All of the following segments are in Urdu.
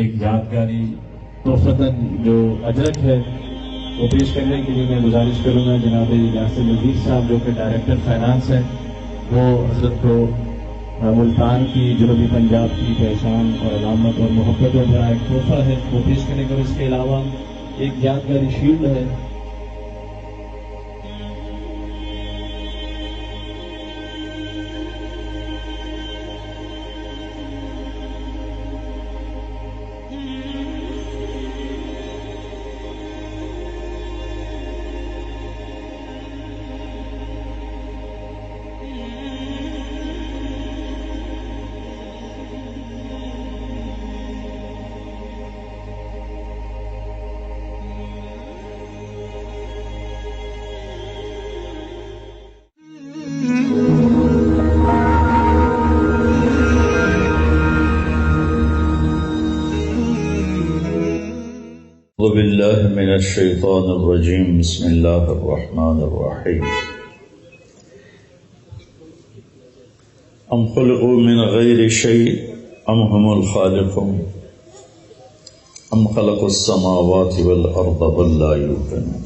ایک یادگاری تحفتاً جو اجرک ہے وہ پیش کرنے کے لیے میں گزارش کروں گا جناب یاسر نذیر صاحب جو کہ ڈائریکٹر فائنانس ہیں، وہ حضرت کو ملتان کی جنوبی پنجاب کی پہچان اور علامت اور محبت اور بڑا ایک تحفہ ہے وہ پیش کرنے کا. اس کے علاوہ ایک یادگاری شیلڈ ہے. أعوذ بالله من الشيطان الرجيم. بسم الله الرحمن الرحيم. أم خلقوا من غير شيء أم هم الخالقون أم خلقوا السماوات والأرض بل لا يوقنون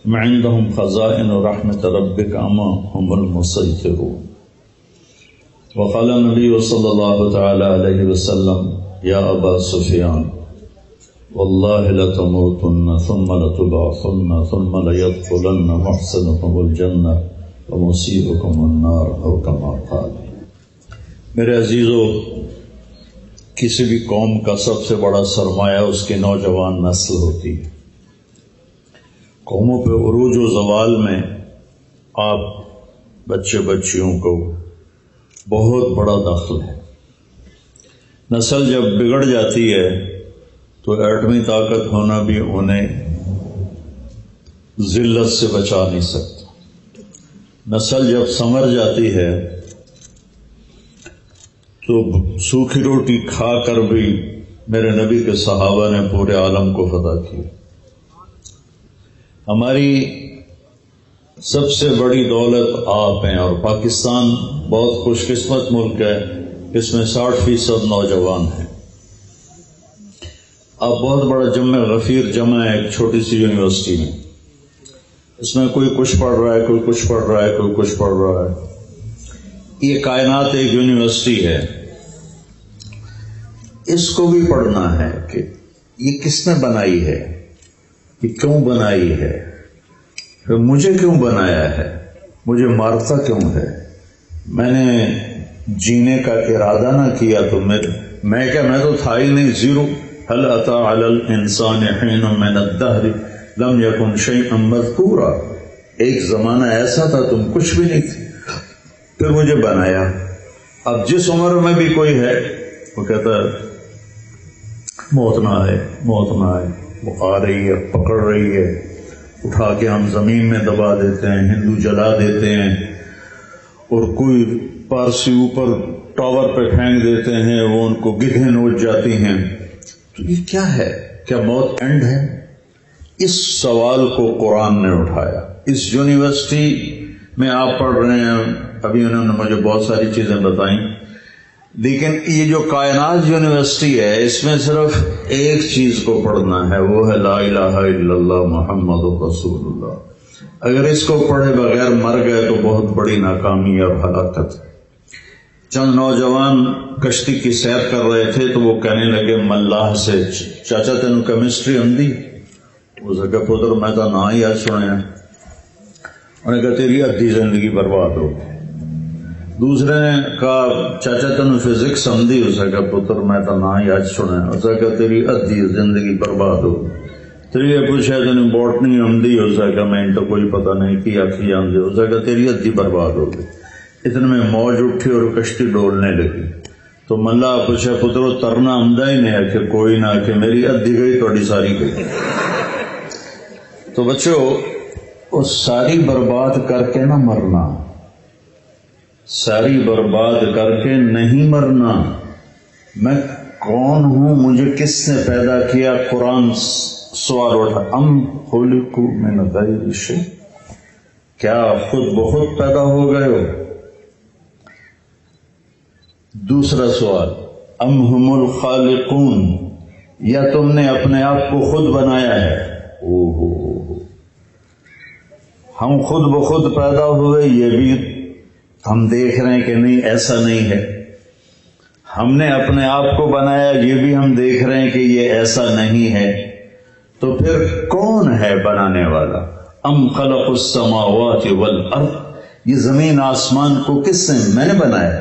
أم عندهم خزائن رحمة ربك أم هم المسيطرون. وقال النبي صلى الله تعالى عليه وسلم يا أبا سفيان والله لتموتن ثم لتبعثن ثم ليدخلن محسنكم الجنة ومسيئكم النار أو كما قال. میرے عزیزو، کسی بھی قوم کا سب سے بڑا سرمایہ اس کی نوجوان نسل ہوتی ہے. قوموں پہ عروج و زوال میں آپ بچے بچیوں کو بہت بڑا دخل ہے. نسل جب بگڑ جاتی ہے تو ایٹمی طاقت ہونا بھی انہیں ذلت سے بچا نہیں سکتا. نسل جب سنور جاتی ہے تو سوکھی روٹی کھا کر بھی میرے نبی کے صحابہ نے پورے عالم کو فتح کیا. ہماری سب سے بڑی دولت آپ ہیں، اور پاکستان بہت خوش قسمت ملک ہے، اس میں 60% نوجوان ہیں. اب بہت بڑا جمع غفیر جمع ہے ایک چھوٹی سی یونیورسٹی میں. اس میں کوئی کچھ پڑھ رہا ہے، کوئی کچھ پڑھ رہا ہے، کوئی کچھ پڑھ رہا ہے. یہ کائنات ایک یونیورسٹی ہے. اس کو بھی پڑھنا ہے کہ یہ کس نے بنائی ہے، یہ کیوں بنائی ہے، پھر مجھے کیوں بنایا ہے، مجھے مارتا کیوں ہے. میں نے جینے کا ارادہ نہ کیا تو میں تو تھا ہی نہیں، زیرو. هل أتى على الإنسان حين من الدهر لم يكن شيئا مذكورا. ایک زمانہ ایسا تھا تم کچھ بھی نہیں تھے، پھر مجھے بنایا. اب جس عمر میں بھی کوئی ہے وہ کہتا ہے موت نہ آئے، موت نہ آئے. وہ آ رہی ہے، پکڑ رہی ہے، اٹھا کے ہم زمین میں دبا دیتے ہیں، ہندو جلا دیتے ہیں، اور کوئی پارسی اوپر ٹاور پہ پھینک دیتے ہیں، وہ ان کو گدھیں نوچ جاتی ہیں. تو یہ کیا ہے؟ کیا موت اینڈ ہے؟ اس سوال کو قرآن نے اٹھایا. اس یونیورسٹی میں آپ پڑھ رہے ہیں، ابھی انہوں نے مجھے بہت ساری چیزیں بتائیں، لیکن یہ جو کائنات یونیورسٹی ہے اس میں صرف ایک چیز کو پڑھنا ہے، وہ ہے لا الہ الا اللہ محمد رسول اللہ. اگر اس کو پڑھے بغیر مر گئے تو بہت بڑی ناکامی اور ہلاکت ہے. چند نوجوان کشتی کی سیر کر رہے تھے تو وہ کہنے لگے ملاح سے، چاچا تینوں کیمسٹری آندی؟ اس نے کہا پتر میں تو نہ ہی آج سنیا. انہوں نے کہا تیری ادھی زندگی برباد ہو. دوسرے نے کہا چاچا تینوں فزکس آندی؟ اس نے کہا پتر میں تو نہ ہی آج سنیا. اس نے کہا تیری ادھی زندگی برباد ہو. تیری پوچھا تینوں بوٹنی آندی؟ اس نے کہا میں تو کوئی پتہ نہیں کی آخری آندی. اس نے کہا تیری ادھی برباد ہو گئی. اتنے میں موج اٹھی اور کشتی ڈولنے لگی. تو ملا پوچھا پترو ترنا آمدہ ہی نہیں؟ کہ کوئی نہ، کہ میری ادھی گئی تھوڑی ساری گئی. تو بچوں، وہ ساری برباد کر کے نہ مرنا، ساری برباد کر کے نہیں مرنا. میں کون ہوں، مجھے کس نے پیدا کیا؟ قرآن سوال اٹھا ام خلقوا من غیر شیء، کیا خود بخود پیدا ہو گئے ہو؟ دوسرا سوال ام ہم الخالقون، یا تم نے اپنے آپ کو خود بنایا ہے؟ ہم خود بخود پیدا ہوئے یہ بھی ہم دیکھ رہے ہیں کہ نہیں، ایسا نہیں ہے۔ ہم نے اپنے آپ کو بنایا یہ بھی ہم دیکھ رہے ہیں کہ یہ ایسا نہیں ہے۔ تو پھر کون ہے بنانے والا؟ ام خلق السماوات والارض، یہ زمین آسمان کو کس نے؟ میں نے بنایا،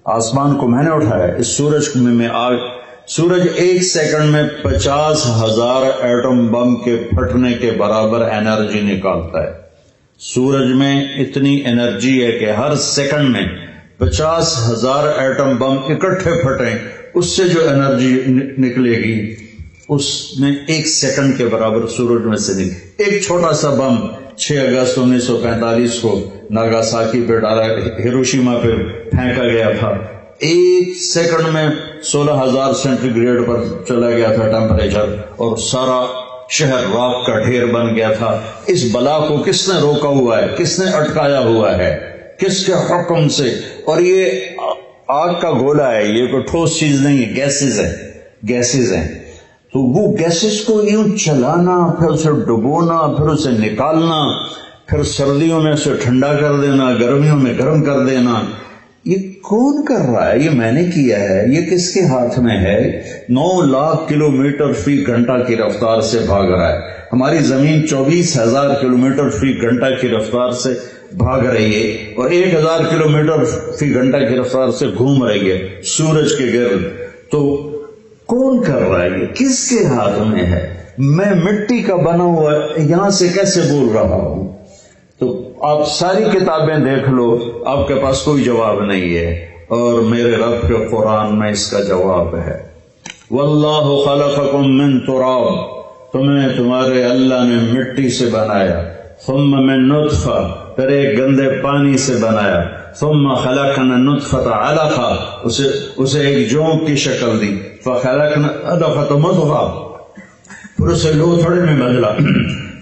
آسمان کو میں نے اٹھایا۔ اس سورج میں آگ، سورج 1 سیکنڈ میں 50,000 ایٹم بم کے پھٹنے کے برابر انرجی نکالتا ہے۔ سورج میں اتنی انرجی ہے کہ ہر سیکنڈ میں 50,000 ایٹم بم اکٹھے پھٹیں، اس سے جو انرجی نکلے گی اس میں 1 سیکنڈ کے برابر سورج میں سے نکلے۔ ایک چھوٹا سا بم 6 اگست 1945 کو ناگاساکی پہ ڈالا، ہیروشیما پہ پھینکا گیا تھا، 1 سیکنڈ میں 16,000 سینٹی گریڈ پر چلا گیا تھا ٹیمپریچر، اور سارا شہر راک کا ڈھیر بن گیا تھا۔ اس بلا کو کس نے روکا ہوا ہے؟ کس نے اٹکایا ہوا ہے؟ کس کے حکم سے؟ اور یہ آگ کا گولا ہے، یہ کوئی ٹھوس چیز نہیں ہے، گیسز ہیں۔ تو وہ گیسز کو یوں چلانا، پھر اسے ڈبونا، پھر اسے نکالنا، پھر سردیوں میں اسے ٹھنڈا کر دینا، گرمیوں میں گرم کر دینا، یہ کون کر رہا ہے؟ یہ میں نے کیا ہے۔ یہ کس کے ہاتھ میں ہے؟ 9 لاکھ کلومیٹر فی گھنٹہ کی رفتار سے بھاگ رہا ہے۔ ہماری زمین 24,000 کلومیٹر فی گھنٹہ کی رفتار سے بھاگ رہی ہے، اور 1,000 کلومیٹر فی گھنٹہ کی رفتار سے گھوم رہی ہے سورج کے گرد۔ تو کون کر رہا ہے؟ یہ کس کے ہاتھ میں ہے؟ میں مٹی کا بنا ہوا یہاں سے کیسے بول رہا ہوں؟ تو آپ ساری کتابیں دیکھ لو، آپ کے پاس کوئی جواب نہیں ہے، اور میرے رب کے قرآن میں اس کا جواب ہے۔ واللہ خلقکم من تراب، تمہیں تمہارے اللہ نے مٹی سے بنایا، ثم من نطفہ، پھر ایک گندے پانی سے بنایا، ثم خلقنا النطفة علقہ، اسے ایک جونک کی شکل دی، فخلقنا علقة مضغہ، پھر اسے لوتھڑے میں بدلا،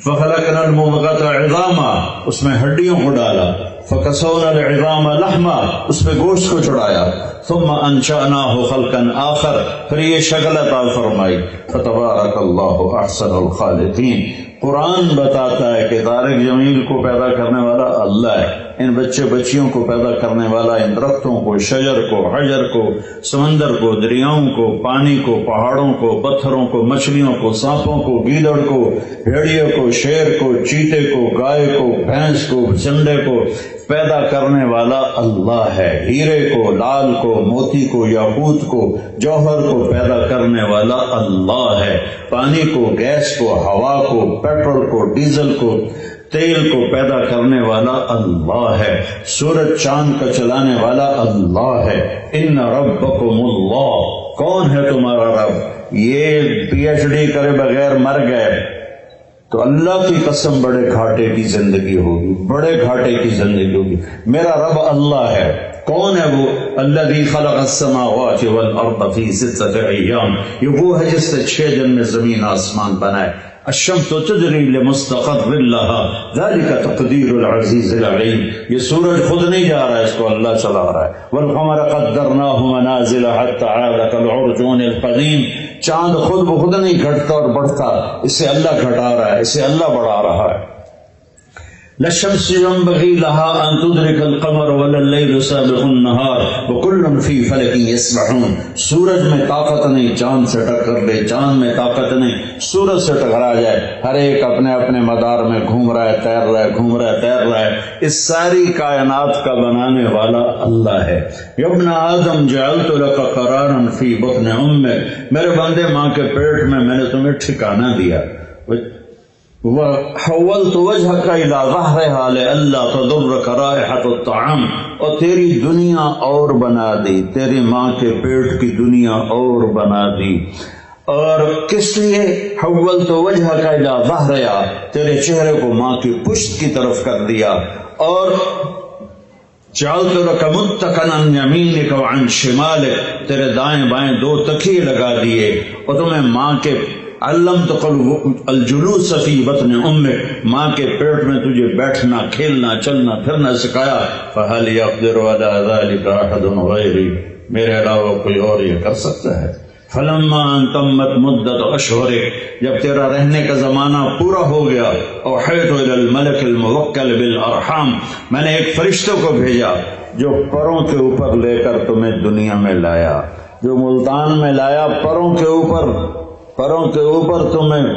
فخلقنا المضغة عظاما، اس میں ہڈیوں کو ڈالا، فکسونا العظام لحما، اس پہ گوشت کو چڑھایا، ثم انشأناه خلقا آخر، پھر یہ شکل عطا فرمائی، فتبارک اللہ احسن الخالقین۔ قرآن بتاتا ہے کہ طارق جمیل کو پیدا کرنے والا اللہ ہے، ان بچے بچیوں کو پیدا کرنے والا، ان درختوں کو، شجر کو، حجر کو، سمندر کو، دریاؤں کو، پانی کو، پہاڑوں کو، پتھروں کو، مچھلیوں کو، سانپوں کو، گیدڑ کو، بھیڑیے کو، شیر کو، چیتے کو، گائے کو، بھینس کو، چنڈے کو پیدا کرنے والا اللہ ہے۔ ہیرے کو، لال کو، موتی کو، یاقوت کو، جوہر کو پیدا کرنے والا اللہ ہے۔ پانی کو، گیس کو، ہوا کو، پیٹرول کو، ڈیزل کو، تیل کو پیدا کرنے والا اللہ ہے۔ سورج چاند کا چلانے والا اللہ ہے۔ ان ربکم اللہ، کون ہے تمہارا رب؟ یہ پی ایچ ڈی کرے بغیر مر گئے تو اللہ کی قسم بڑے گھاٹے کی زندگی ہوگی، بڑے گھاٹے کی زندگی ہوگی۔ میرا رب اللہ ہے۔ کون ہے وہ؟ الذی خلق السماوات والارض فی 6 ایام، یہ وہ ہے جس نے 6 دن میں زمین آسمان بنائے۔ الشمس تجری لمستقر لها ذلك تقدیر العزیز العلیم، یہ سورج خود نہیں جا رہا ہے، اس کو اللہ چلا رہا ہے۔ والقمر قدرناہ منازل حتى عاد كالعرجون القدیم، چاند خود بخود نہیں گھٹتا اور بڑھتا، اسے اللہ گھٹا رہا ہے، اسے اللہ بڑھا رہا ہے۔ للشمس ينبغي لها أن تدرك القمر ولا الليل سابق النهار وكل في فلك يسبحون، سورج میں طاقت نہیں چاند سے ٹکر لے، چاند میں طاقت نہیں سورج سے ٹکرا جائے، ہر ایک اپنے اپنے مدار میں گھوم رہا ہے، تیر رہا ہے، گھوم رہا ہے، تیر رہا ہے۔ اس ساری کائنات کا بنانے والا اللہ ہے۔ یا ابن آدم جعلت لك قرارا في بطن امك، میرے بندے ماں کے پیٹ میں میں نے تمہیں ٹھکانہ دیا، وحولت وجهك الى ظهرها لئلا تضرك رائحة الطعام، اور تیری دنیا اور بنا دی، تیری ماں کے پیٹ کی دنیا اور بنا دی۔ اور کس لیے؟ حولت وجهك الى ظهرها، تیرے چہرے کو ماں کی پشت کی طرف کر دیا، اور جعلت لك متكئا عن يمينك وعن شمالك، تیرے دائیں بائیں 2 تکیے لگا دیے، اور تمہیں ماں کے علمتک الجلوس فی بطن امک، ماں کے پیٹ میں تجھے بیٹھنا، کھیلنا، چلنا، پھرنا سکھایا۔ فہل یقدر علی ذلک احد غیری، میرے علاوہ کوئی اور یہ کر سکتا ہے؟ فلما ان تمت مدت اشہر، جب تیرا رہنے کا زمانہ پورا ہو گیا، اوحیت الی الملک الموکل بالارحام، میں نے ایک فرشتے کو بھیجا جو پروں کے اوپر لے کر تمہیں دنیا میں لایا، جو ملتان میں لایا، پروں کے اوپر تمہیں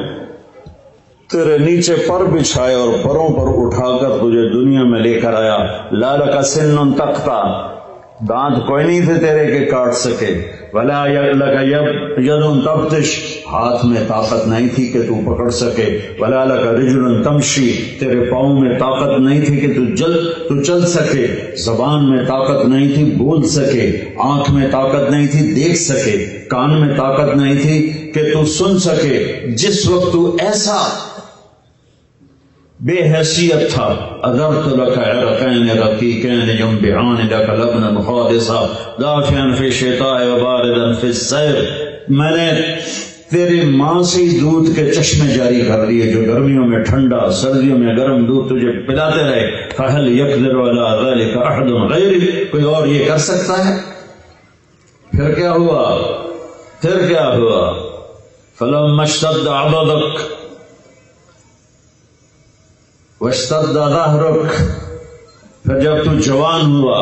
تیرے نیچے پر بچھائے اور پروں پر اٹھا کر تجھے دنیا میں لے کر آیا۔ لا لک سن تقطع، دانت کوئی نہیں تھے تیرے کہ کاٹ سکے، ولا لک ید تبطش، ہاتھ میں طاقت نہیں تھی کہ تو پکڑ سکے، ولا لک رجل تمشی، تیرے پاؤں میں طاقت نہیں تھی کہ تو چل سکے، زبان میں طاقت نہیں تھی بول سکے، آنکھ میں طاقت نہیں تھی دیکھ سکے، کان میں طاقت نہیں تھی کہ تو سن سکے۔ جس وقت تو ایسا بے حیثیت تھا، اذرت لك عرقين رقيقين ينبعان لك لبنا خالصا دافعا في الشتاء وباردا في الصيف، میں نے تیری ماں سے دودھ کے چشمے جاری کر دیے جو گرمیوں میں ٹھنڈا، سردیوں میں گرم دودھ تجھے پلاتے رہے۔ فهل يقدر على ذلك احد غيري، کوئی اور یہ کر سکتا ہے؟ پھر کیا ہوا؟ فلما اشتد عضدك واشتد ظهرك، پھر جب تو جوان ہوا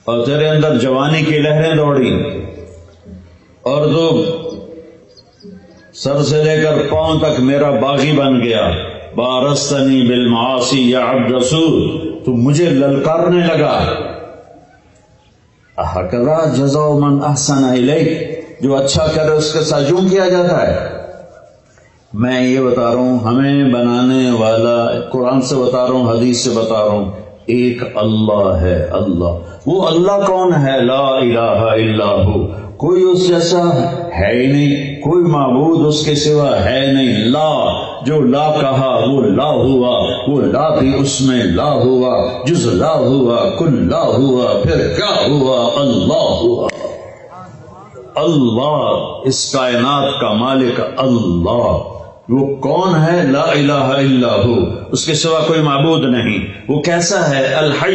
اور تیرے اندر جوانی کی لہریں دوڑی اور تو سر سے لے کر پاؤں تک میرا باغی بن گیا، بارستنی بالمعاصی یا عبد رسول، تو مجھے للکارنے لگا۔ ہکذا جزاء من احسن الیک، جو اچھا کرے اس کے ساتھ یوں کیا جاتا ہے۔ میں یہ بتا رہا ہوں، ہمیں بنانے والا قرآن سے بتا رہا ہوں، حدیث سے بتا رہا ہوں، ایک اللہ ہے۔ اللہ، وہ اللہ کون ہے؟ لا الہ الا ہو، کوئی اس جیسا ہے ہی نہیں، کوئی معبود اس کے سوا ہے نہیں۔ لا، جو لا کہا وہ لا ہوا، وہ لا بھی اس میں لا ہوا، جز لا ہوا، کل لا ہوا، پھر کیا ہوا؟ اللہ ہوا۔ اللہ، اس کائنات کا مالک اللہ، وہ کون ہے؟ لا الہ الا ہو، اس کے سوا کوئی معبود نہیں۔ وہ کیسا ہے؟ الحی،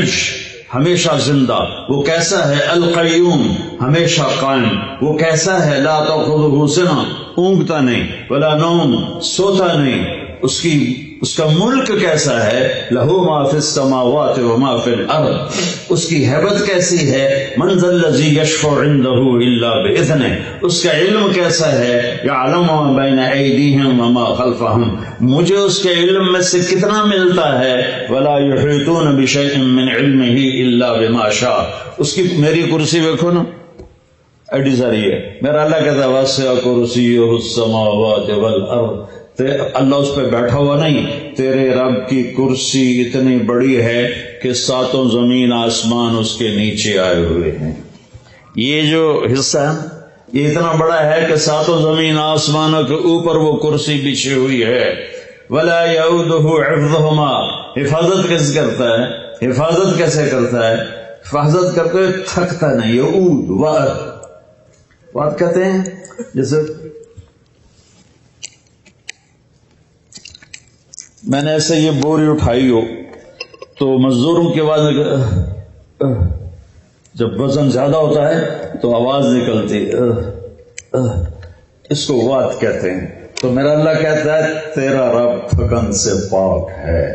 ہمیشہ زندہ۔ وہ کیسا ہے؟ القیوم، ہمیشہ قائم۔ وہ کیسا ہے؟ لا تأخذہ سنہ، اونگتا نہیں، ولا نوم، سوتا نہیں۔ اس کا ملک کیسا ہے؟ لہو ما فی السماوات وما فی الارض، اس کی ہیبت کیسی ہے؟ من ذا الذی یشفع عنده الا باذنہ، اس کا علم کیسا ہے؟ یعلم ما بین ایدیہم وما خلفہم، مجھے اس کے علم میں سے کتنا ملتا ہے؟ ولا یحیطون بشیء من علمہ الا بما شاء، اس کی میری کرسی دیکھو نا، ایڈی ساری ہے۔ میرا اللہ کہتا ہے وسع کرسیہ السماوات والارض، اللہ اس پہ بیٹھا ہوا نہیں، تیرے رب کی کرسی اتنی بڑی ہے کہ ساتوں زمین آسمان اس کے نیچے آئے ہوئے ہیں۔ یہ جو حصہ ہے یہ اتنا بڑا ہے کہ ساتوں زمین آسمانوں کے اوپر وہ کرسی بچھی ہوئی ہے۔ ولا یعودہ حفظہما، حفاظت کیسے کرتا ہے؟ حفاظت کیسے کرتا ہے؟ حفاظت کرتے ہوئے تھکتا نہیں۔ یعود، وعد کہتے ہیں، جیسے میں نے ایسے یہ بوری اٹھائی ہو تو مزدوروں کی آواز جب وزن زیادہ ہوتا ہے تو آواز نکلتی، اس کو وعد کہتے ہیں۔ تو میرا اللہ کہتا ہے تیرا رب تھکن سے پاک ہے۔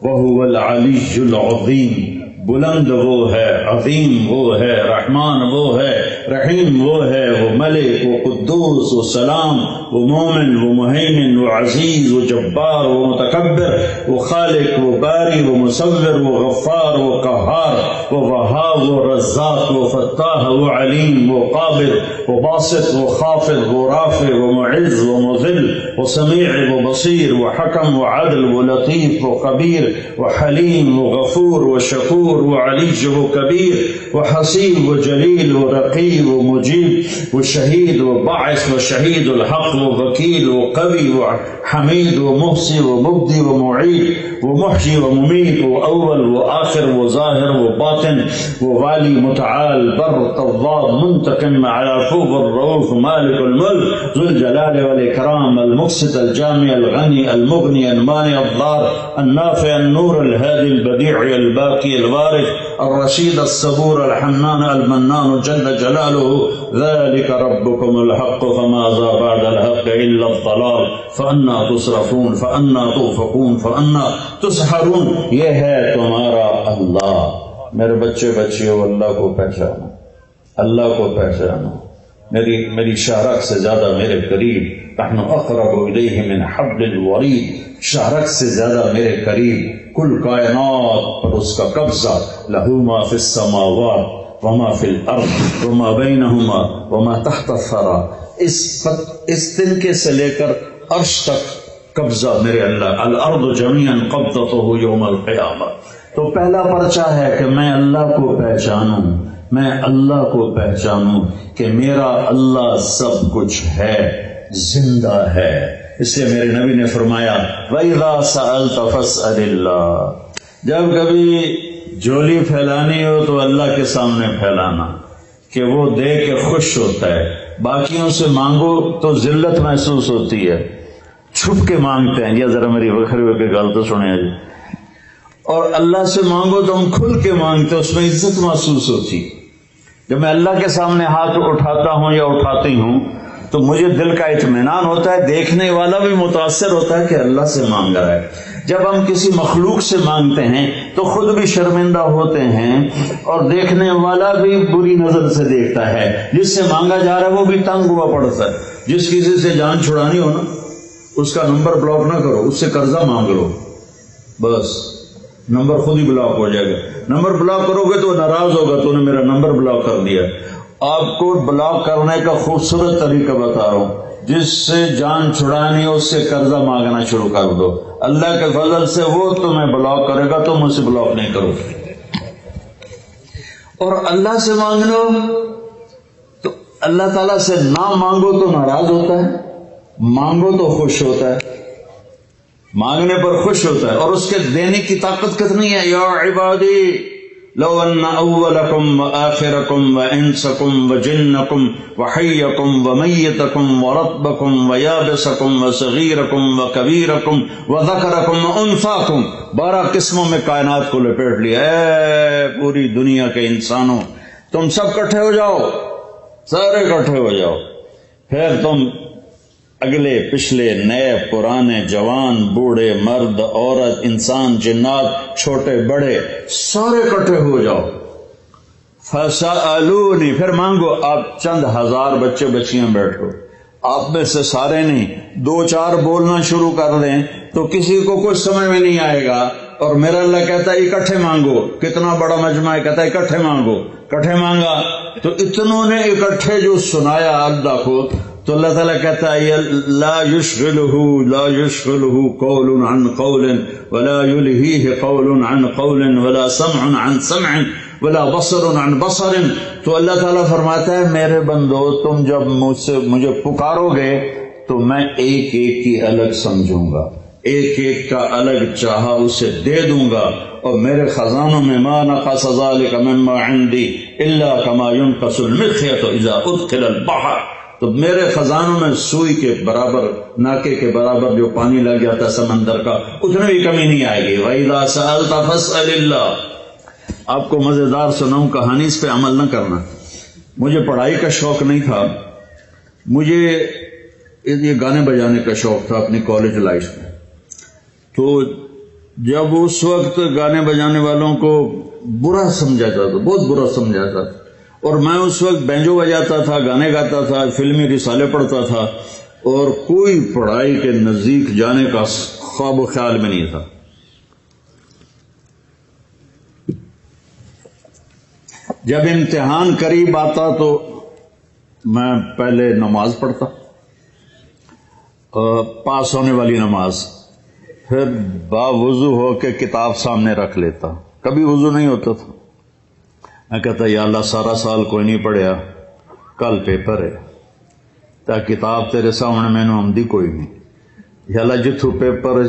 وَهُوَ الْعَلِيُّ الْعَظِيمُ، بلند وہ ہے، عظیم وہ ہے، رحمان وہ ہے، رحیم وہ ہے، وہ ملک، وہ قدوس، وہ سلام، وہ مومن، وہ مہیمن، وہ عزیز، وہ جبار، وہ متکبر، وہ خالق، وہ باری، وہ مصور، وہ غفار، وہ قہار، وہ وہاب، وہ رزاق، وہ فتاح، وہ علیم، وہ قابل، وہ باسط، وہ خافض، وہ رافع، وہ معز، وہ مذل، وہ سمیع، وہ بصیر، وہ حکم، وہ عدل، وہ لطیف، وہ خبیر، وہ حلیم، وہ غفور، وہ شکور، وہ علی، وہ کبیر، وہ حسیب، وہ جلیل، وہ رقیب، وہ مجیب، وہ شہید، وہ باعث، وہ شہید الحق، وہ وکیل، وہ قوی، وہ حمید، وہ محصی، وہ مبدی، وہ معید، وہ محیی، وہ ممیت، وہ اول، وہ آخر، وہ ظاہر، وہ باطن، وہ والی، متعال، بر، تواب، منتقم، عفو، الرؤوف، مالک الملک، ذو الجلال والاکرام، المقسط، الجامع، الغنی، المغنی، المانع، الضار، النافع، النور، الهادي، البديع، الباقي، الوارث، الفارج الرشید الصبور الحنان المنان جل جلالہ ذلك ربكم الحق فماذا بعد الحق الا الضلال فأنا تصرفون فأنا توفقون فأنا تسحرون. یہ ہے تمہارا اللہ. میرے بچے بچیوں اللہ کو پہچانو, اللہ کو پہچانو. میری شہرک سے زیادہ میرے قریب, نحن اقرب الیہ من حبل الورید, شہرک سے زیادہ میرے قریب. کل کائنات پر اس کا قبضہ. لہ ما فی السماوات وما فی الارض وما بینہما وما تحت الثری. اس تنکے سے لے کر عرش تک قبضہ میرے اللہ. الارض جمیعا قبضتہ یوم القیامہ. تو پہلا پرچہ ہے کہ میں اللہ کو پہچانوں, میں اللہ کو پہچانوں کہ میرا اللہ سب کچھ ہے, زندہ ہے. اس لیے میرے نبی نے فرمایا وَإِذَا سَأَلْتَ فَاسْأَلِ اللَّهِ. جب کبھی جھولی پھیلانی ہو تو اللہ کے سامنے پھیلانا کہ وہ دے کے خوش ہوتا ہے. باقیوں سے مانگو تو ذلت محسوس ہوتی ہے, چھپ کے مانگتے ہیں. یہ ذرا میری وکھری ہو کے گل تو سنیں جی. اور اللہ سے مانگو تو ہم کھل کے مانگتے, اس میں عزت محسوس ہوتی. جب میں اللہ کے سامنے ہاتھ اٹھاتا ہوں یا اٹھاتی ہوں تو مجھے دل کا اطمینان ہوتا ہے, دیکھنے والا بھی متاثر ہوتا ہے کہ اللہ سے مانگ رہا ہے. جب ہم کسی مخلوق سے مانگتے ہیں تو خود بھی شرمندہ ہوتے ہیں اور دیکھنے والا بھی بری نظر سے دیکھتا ہے. جس سے مانگا جا رہا ہے وہ بھی تنگ ہوا پڑتا ہے. جس کسی سے جان چھڑانی ہو نا, اس کا نمبر بلاک نہ کرو, اس سے قرضہ مانگ لو, بس نمبر خود ہی بلاک ہو جائے گا. نمبر بلاک کرو گے تو ناراض ہوگا, تو نے میرا نمبر بلاک کر دیا. آپ کو بلاک کرنے کا خوبصورت طریقہ بتا رہا ہوں. جس سے جان چھڑانی ہو اس سے قرضہ مانگنا شروع کر دو. اللہ کے فضل سے وہ تمہیں بلاک کرے گا, تم اسے بلاک نہیں کرو. اور اللہ سے مانگ لو تو اللہ تعالیٰ سے نہ مانگو تو ناراض ہوتا ہے, مانگو تو خوش ہوتا ہے. مانگنے پر خوش ہوتا ہے. اور اس کے دینے کی طاقت کتنی ہے. یا عبادی لو ان اولکم وآخرکم وانسکم وجنکم وحیکم ومیتکم ورطبکم ویابسکم وصغیرکم وکبیرکم وذکرکم وانثاکم. 12 قسموں میں کائنات کو لپیٹ لیا. اے پوری دنیا کے انسانوں, تم سب اکٹھے ہو جاؤ, سارے اکٹھے ہو جاؤ. پھر تم اگلے پچھلے نئے پرانے جوان بوڑھے مرد عورت انسان جنات چھوٹے بڑے سارے اکٹھے ہو جاؤ. فَسَأَلُونِ, پھر مانگو. آپ چند ہزار بچے بچیاں بیٹھو, آپ میں سے سارے نہیں, 2-4 بولنا شروع کر دیں تو کسی کو کچھ سمجھ میں نہیں آئے گا. اور میرا اللہ کہتا ہے اکٹھے مانگو. کتنا بڑا مجمع ہے, کہتا ہے اکٹھے مانگو. اکٹھے مانگا تو اتنوں نے اکٹھے جو سنایا اللہ کو, تو اللہ تعالیٰ کہتا ہے لا يشغلہ قول عن قول ولا يلہیہ قول عن قول ولا سمع عن سمع ولا بصر عن بصر. تو اللہ تعالیٰ فرماتا ہے میرے بندو, تم جب مجھے پکارو گے تو میں ایک ایک کی الگ سمجھوں گا, ایک ایک کا الگ چاہا اسے دے دوں گا. اور میرے خزانوں میں ما نقص ذلك مما عندي الا كما ينقص المخيط اذا ادخل البحر. تو میرے خزانوں میں سوئی کے برابر, ناکے کے برابر جو پانی لگ جاتا ہے سمندر کا, اتنا بھی کمی نہیں آئے گی. وَإِذَا سَأَلْتَ فَاسْأَلِ اللَّهِ. آپ کو مزیدار سناؤں کہانی, اس پہ عمل نہ کرنا. مجھے پڑھائی کا شوق نہیں تھا, مجھے یہ گانے بجانے کا شوق تھا اپنی کالج لائف میں. تو جب اس وقت گانے بجانے والوں کو برا سمجھاتا تھا, بہت برا سمجھاتا تھا, اور میں اس وقت بینجو بجاتا تھا, گانے گاتا تھا, فلمی رسالے پڑھتا تھا, اور کوئی پڑھائی کے نزدیک جانے کا خواب و خیال میں نہیں تھا. جب امتحان قریب آتا تو میں پہلے نماز پڑھتا, پاس ہونے والی نماز, پھر باوضو ہو کے کتاب سامنے رکھ لیتا. کبھی وضو نہیں ہوتا تھا. میں کہتا یا اللہ سارا سال کوئی نہیں پڑھیا, کل پیپر ہے, تا کتاب تیرے سامنے مینوں آمدی کوئی نہیں. یا اللہ جتھوں پیپر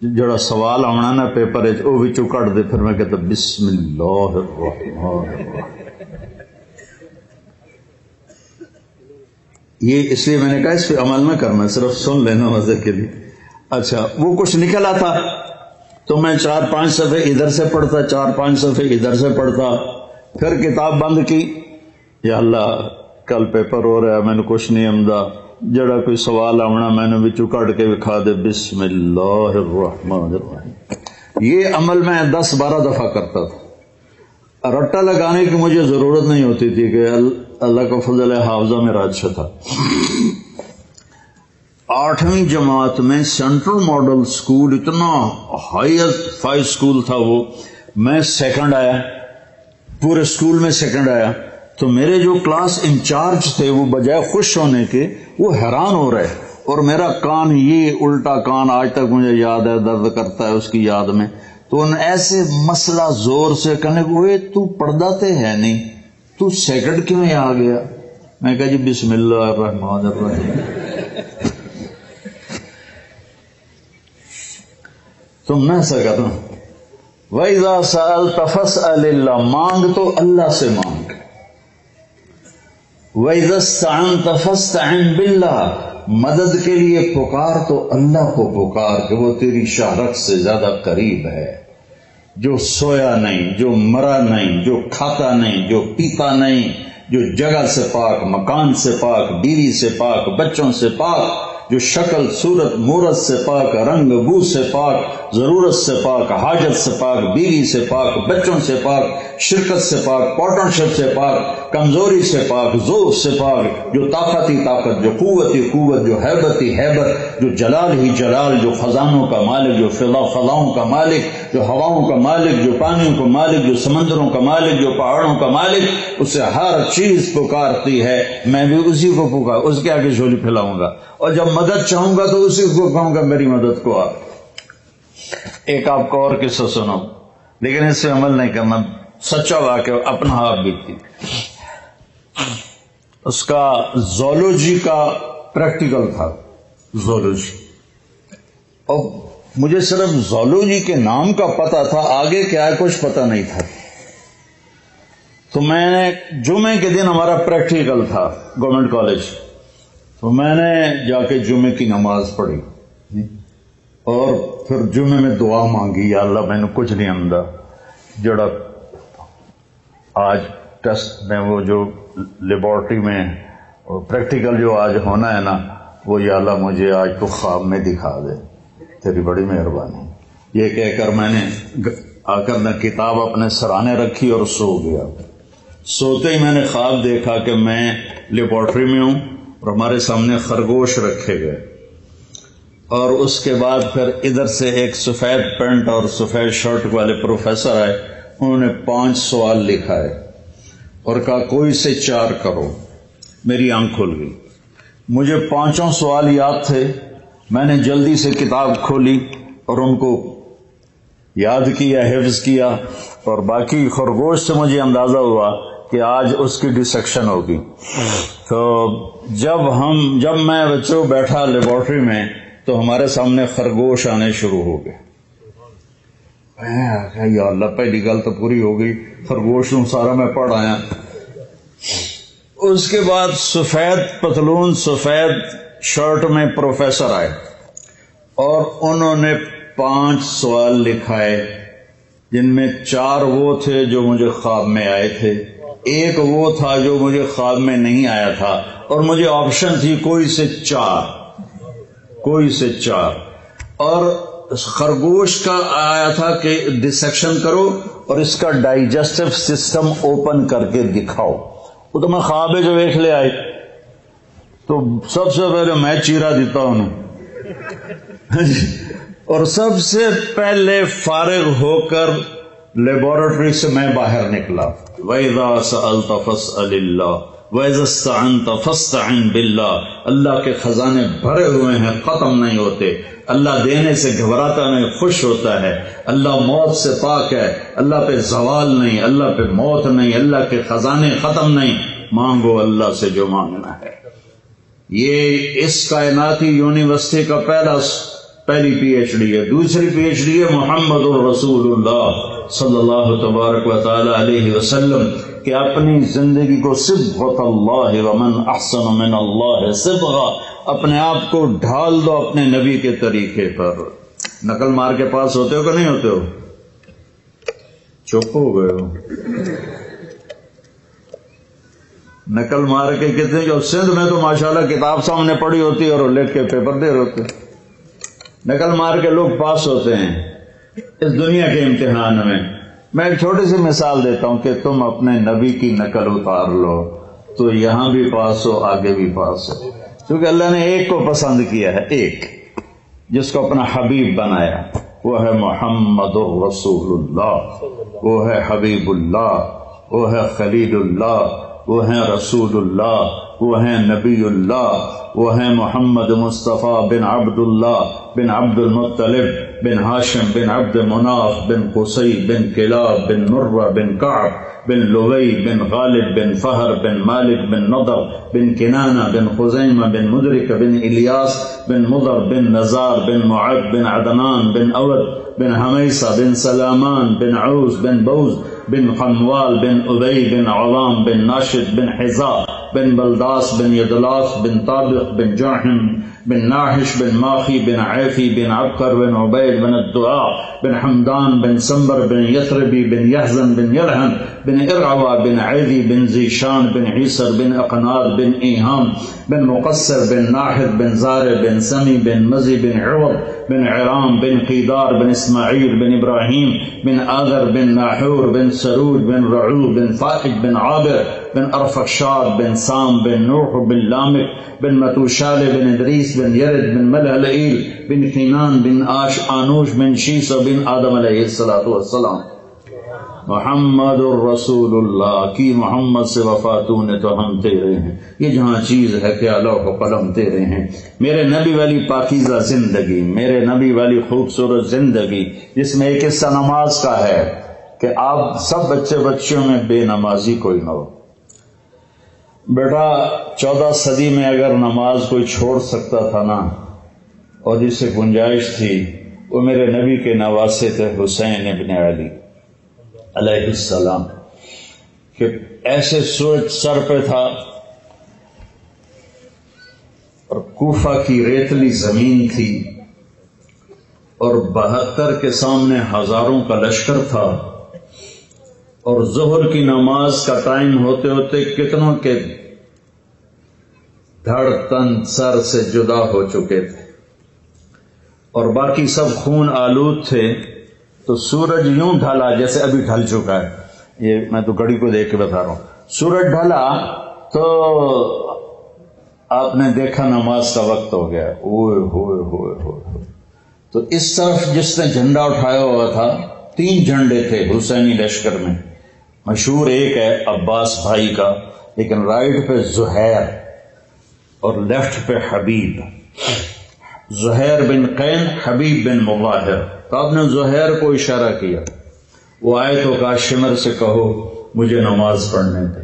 جڑا سوال آنا نا پیپر وہ وچوں کٹ دے. پھر میں کہتا بسم اللہ الرحمن الرحیم. یہ اس لیے میں نے کہا اس پہ عمل نہ کرنا, صرف سن لینا مزے کے لیے. اچھا وہ کچھ نکل آتا تو میں 4-5 صفحے ادھر سے پڑھتا، 4-5 صفحے ادھر سے پڑھتا، پھر کتاب بند کی. یا اللہ کل پیپر ہو رہا ہے، میں نے کچھ نہیں آمدا، جڑا کوئی سوال آنا میں نے بچوں کٹ کے دکھا دے. بسم اللہ الرحمن الرحیم. یہ عمل میں 10-12 دفعہ کرتا تھا. رٹا لگانے کی مجھے ضرورت نہیں ہوتی تھی کہ اللہ کا فضل ہے حافظہ میرا اچھا تھا. 8ویں جماعت میں سینٹرل ماڈل سکول اتنا ہائیسٹ 5 سکول تھا وہ، میں سیکنڈ آیا، پورے سکول میں سیکنڈ آیا. تو میرے جو کلاس انچارج تھے وہ بجائے خوش ہونے کے وہ حیران ہو رہے، اور میرا کان، یہ الٹا کان آج تک مجھے یاد ہے، درد کرتا ہے اس کی یاد میں. تو ان ایسے مسئلہ زور سے کہنے کو، تو پردہ تے ہے نہیں، تو سیکنڈ کیوں آ گیا؟ میں کہا جی بسم اللہ الرحمن الرحیم. تم نہ سکتا. وَإِذَا سَأَلْتَ فَاسْأَلِ اللَّهَ، مانگ تو اللہ سے مانگ. وَإِذَا اسْتَعَنْتَ فَاسْتَعِنْ بِاللَّهِ، مدد کے لیے پکار تو اللہ کو پکار کہ وہ تیری شہرت سے زیادہ قریب ہے، جو سویا نہیں، جو مرا نہیں، جو کھاتا نہیں، جو پیتا نہیں، جو جگہ سے پاک، مکان سے پاک، بیوی سے پاک، بچوں سے پاک، جو شکل صورت مورت سے پاک، رنگ بو سے پاک، ضرورت سے پاک، حاجت سے پاک، بیوی سے پاک، بچوں سے پاک، شرکت سے پاک، پارٹنرشپ سے پاک، کمزوری سے پاک، ضعف سے پاک، جو طاقت ہی طاقت، جو قوت ہی قوت، جو حیبت ہی حیبت، جو جلال ہی جلال، جو خزانوں کا مالک، جو فضاؤں کا مالک، جو ہواؤں کا مالک، جو پانیوں کا مالک، جو سمندروں کا مالک، جو پہاڑوں کا مالک، اسے ہر چیز پکارتی ہے. میں بھی اسی کو پکار، اس کے آگے جھولی پھیلاؤں گا، اور جب مدد چاہوں گا تو اسی کو کہوں گا میری مدد کو آ. ایک آپ کو اور قصہ سنو، لیکن اس سے عمل نہیں کرنا، سچا واقعہ اپنا آپ بیتی. اس کا زولوجی کا پریکٹیکل تھا، زولوجی، اور مجھے صرف زولوجی کے نام کا پتا تھا، آگے کیا ہے کچھ پتا نہیں تھا. تو میں نے جمعے کے دن ہمارا پریکٹیکل تھا گورنمنٹ کالج، تو میں نے جا کے جمعے کی نماز پڑھی اور پھر جمعے میں دعا مانگی، یا اللہ میں نے کچھ نہیں آمدا، جڑا آج ٹیسٹ میں وہ جو لیبارٹری میں پریکٹیکل جو آج ہونا ہے نا، وہ یا اللہ مجھے آج تو خواب میں دکھا دے، تیری بڑی مہربانی. یہ کہہ کر میں نے آ کر میں کتاب اپنے سرانے رکھی اور سو گیا. سوتے ہی میں نے خواب دیکھا کہ میں لیبارٹری میں ہوں اور ہمارے سامنے خرگوش رکھے گئے، اور اس کے بعد پھر ادھر سے ایک سفید پینٹ اور سفید شرٹ والے پروفیسر آئے، انہوں نے 5 سوال لکھا ہے اور کہا کوئی سے 4 کرو. میری آنکھ کھل گئی، مجھے 5 سوال یاد تھے. میں نے جلدی سے کتاب کھولی اور ان کو یاد کیا، حفظ کیا، اور باقی خرگوش سے مجھے اندازہ ہوا کہ آج اس کی ڈسیکشن ہوگی. تو جب میں بچوں بیٹھا لیبارٹری میں تو ہمارے سامنے خرگوش آنے شروع ہو گئے. یا اللہ پہلی گل تو پوری ہو گئی، خرگوش سارا میں پڑھ آیا. اس کے بعد سفید پتلون سفید شرٹ میں پروفیسر آئے اور انہوں نے 5 سوال لکھائے، جن میں 4 وہ تھے جو مجھے خواب میں آئے تھے، ایک وہ تھا جو مجھے خواب میں نہیں آیا تھا، اور مجھے آپشن تھی کوئی سے 4. اور خرگوش کا آیا تھا کہ ڈسیکشن کرو اور اس کا ڈائجسٹو سسٹم اوپن کر کے دکھاؤ. وہ تو میں خواب ہے جو ویکھ لے آئے، تو سب سے پہلے میں چیرا دیتا ہوں اور سب سے پہلے فارغ ہو کر لیبارٹری سے میں باہر نکلا. وَإِذَا سَأَلْتَ فَاسْأَلِ اللَّهِ وَإِذَا اسْتَعَنْتَ فَاسْتَعِنْ بِاللَّهِ. اللہ کے خزانے بھرے ہوئے ہیں، ختم نہیں ہوتے. اللہ دینے سے گھبراتا نہیں، خوش ہوتا ہے. اللہ موت سے پاک ہے، اللہ پہ زوال نہیں، اللہ پہ موت نہیں، اللہ کے خزانے ختم نہیں. مانگو اللہ سے جو مانگنا ہے. یہ اس کائناتی یونیورسٹی کا پہلی پی ایچ ڈی ہے. دوسری پی ایچ ڈی ہے محمد الرسول اللہ صلی اللہ تبارک و تعالی علیہ وسلم، کہ اپنی زندگی کو صبغۃ اللہ ومن احسن من اللہ صبغہ، اپنے آپ کو ڈھال دو اپنے نبی کے طریقے پر. نقل مار کے پاس ہوتے ہو کہ نہیں ہوتے ہو؟ چپ ہو گئے ہو. نقل مار کے کتنے جو سندھ میں تو ماشاءاللہ کتاب سامنے پڑی ہوتی اور لکھ کے پیپر دے رہے ہوتے. نقل مار کے لوگ پاس ہوتے ہیں اس دنیا کے امتحان میں. میں ایک چھوٹی سی مثال دیتا ہوں کہ تم اپنے نبی کی نقل اتار لو تو یہاں بھی پاس ہو، آگے بھی پاس ہو. کیونکہ اللہ نے ایک کو پسند کیا ہے، ایک جس کو اپنا حبیب بنایا، وہ ہے محمد الرسول اللہ، وہ ہے حبیب اللہ، وہ ہے خلیل اللہ، وہ ہیں رسول اللہ، وہ ہیں نبی اللہ، وہ ہیں محمد مصطفیٰ بن عبد اللہ بن عبد المطلب بن ہاشم بن عبد مناف بن قصی بن کلاب بن مرہ بن کعب بن لوی بن غالب بن فہر بن مالک بن نضر بن کنانہ بن خزیمہ بن مدرک بن الیاس بن مضر بن نزار بن معد بن عدنان بن اود بن حمیسہ بن سلامان بن عوز بن بوز بن قنوال بن ابی بن عوام بن ناشد بن حزا بن بلداس بن یدلاس بن طابق بن جاحم بن ناحش بن ماخی بن عیفی بن عبقر بن عبید بن الدعاء بن حمدان بن سنبر بن یثربی بن یحزن بن یلحن بن ارعوا بن عیدی بن زیشان بن عیسر بن اقناد بن ایہام بن مقصر بن ناحد بن زار بن سمی بن مزی بن عوض بن عرام بن قیدار بن اسماعیل بن ابراہیم بن آذر بن ناحور بن سرود بن رعو بن فائق بن عابر بن ارفخشاد بن سام بن نوح بن لامک بن متوشال بن ادریس بن یرد بن ملہلئیل بن قینان بن آنوش بن شیس بن آدم علیہ السلام. محمد الرسول اللہ کی محمد سے وفاتوں نے تو ہم تیرے ہیں. یہ جہاں چیز ہے کہ لوح و قلم تیرے ہیں. میرے نبی والی پاکیزہ زندگی، میرے نبی والی خوبصورت زندگی جس میں ایک حصہ نماز کا ہے کہ آپ سب بچوں میں بے نمازی کوئی نہ ہو. بیٹا 14 صدی میں اگر نماز کوئی چھوڑ سکتا تھا نا اور جس سے گنجائش تھی، وہ میرے نبی کے نواسے تھے حسین ابن علی علیہ السلام، کہ ایسے سورج سر پہ تھا اور کوفہ کی ریتلی زمین تھی اور 72 کے سامنے ہزاروں کا لشکر تھا اور ظہر کی نماز کا ٹائم ہوتے ہوتے کتنوں کے دھڑ تن سر سے جدا ہو چکے تھے اور باقی سب خون آلود تھے. تو سورج یوں ڈھلا جیسے ابھی ڈھل چکا ہے. یہ میں تو گھڑی کو دیکھ کے بتا رہا ہوں. سورج ڈھلا تو آپ نے دیکھا نماز کا وقت ہو گیا. اوئے ہوئے ہوئے ہوئے. تو اس طرف جس نے جھنڈا اٹھایا ہوا تھا، 3 جھنڈے تھے حسینی لشکر میں. مشہور ایک ہے عباس بھائی کا، لیکن رائٹ پہ زہیر اور لیفٹ پہ حبیب. زہیر بن قین، حبیب بن مظاہر. تو آپ نے زہیر کو اشارہ کیا. وہ آئے تو کہا شمر سے کہو مجھے نماز پڑھنے دے.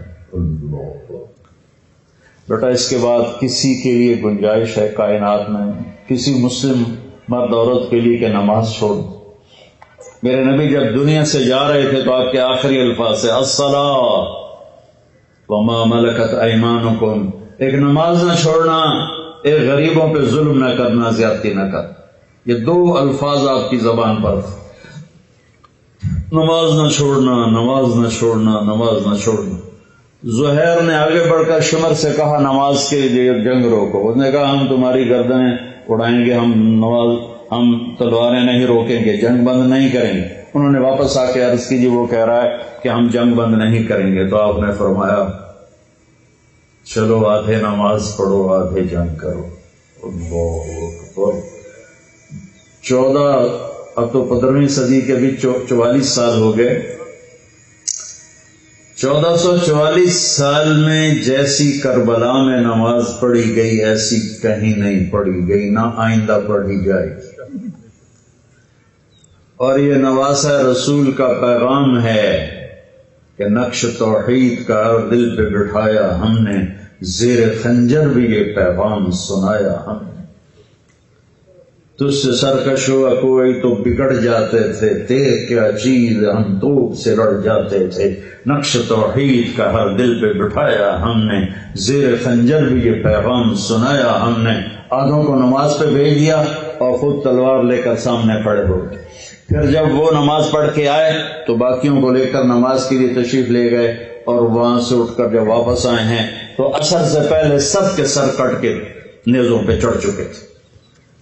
بیٹا اس کے بعد کسی کے لیے گنجائش ہے کائنات میں، کسی مسلم مرد عورت کے لیے کہ نماز چھوڑ؟ میرے نبی جب دنیا سے جا رہے تھے تو آپ کے آخری الفاظ سے الصلاۃ وما ملکت ایمانکم. ایک نماز نہ چھوڑنا، ایک غریبوں پہ ظلم نہ کرنا، زیادتی نہ کر. یہ 2 الفاظ آپ کی زبان پر تھے. نماز نہ چھوڑنا، نماز نہ چھوڑنا، نماز نہ چھوڑنا. زہیر نے آگے بڑھ کر شمر سے کہا نماز کے لیے جنگ روکو. اس نے کہا ہم تمہاری گردنیں اڑائیں گے، ہم تلواریں نہیں روکیں گے، جنگ بند نہیں کریں گے. انہوں نے واپس آ کے عرض کی جی وہ کہہ رہا ہے کہ ہم جنگ بند نہیں کریں گے. تو آپ نے فرمایا چلو آدھے نماز پڑھو آدھے جنگ کرو. اللہ اکبر. 14 اب تو 15ویں صدی کے بھی 44 سال ہو گئے. 1444 سال میں جیسی کربلا میں نماز پڑھی گئی ایسی کہیں نہیں پڑھی گئی، نہ آئندہ پڑھی جائے. اور یہ نواسہ رسول کا پیغام ہے کہ نقش توحید کا دل پہ بٹھایا ہم نے، زیر خنجر بھی یہ پیغام سنایا ہم نے. تجھ سے سرکش ہوا کوئی تو بگڑ جاتے تھے، تیر کیا چیز ہم توپ سے لڑ جاتے تھے. نقش توحید کا ہر دل پہ بٹھایا ہم نے، زیر خنجر بھی یہ پیغام سنایا ہم نے. آدھوں کو نماز پہ بھیج دیا اور خود تلوار لے کر سامنے کھڑے ہو گئے۔ پھر جب وہ نماز پڑھ کے آئے تو باقیوں کو لے کر نماز کے لیے تشریف لے گئے، اور وہاں سے اٹھ کر جب واپس آئے ہیں تو عصر سے پہلے سب کے سر کٹ کے نیزوں پہ چڑھ چکے تھے۔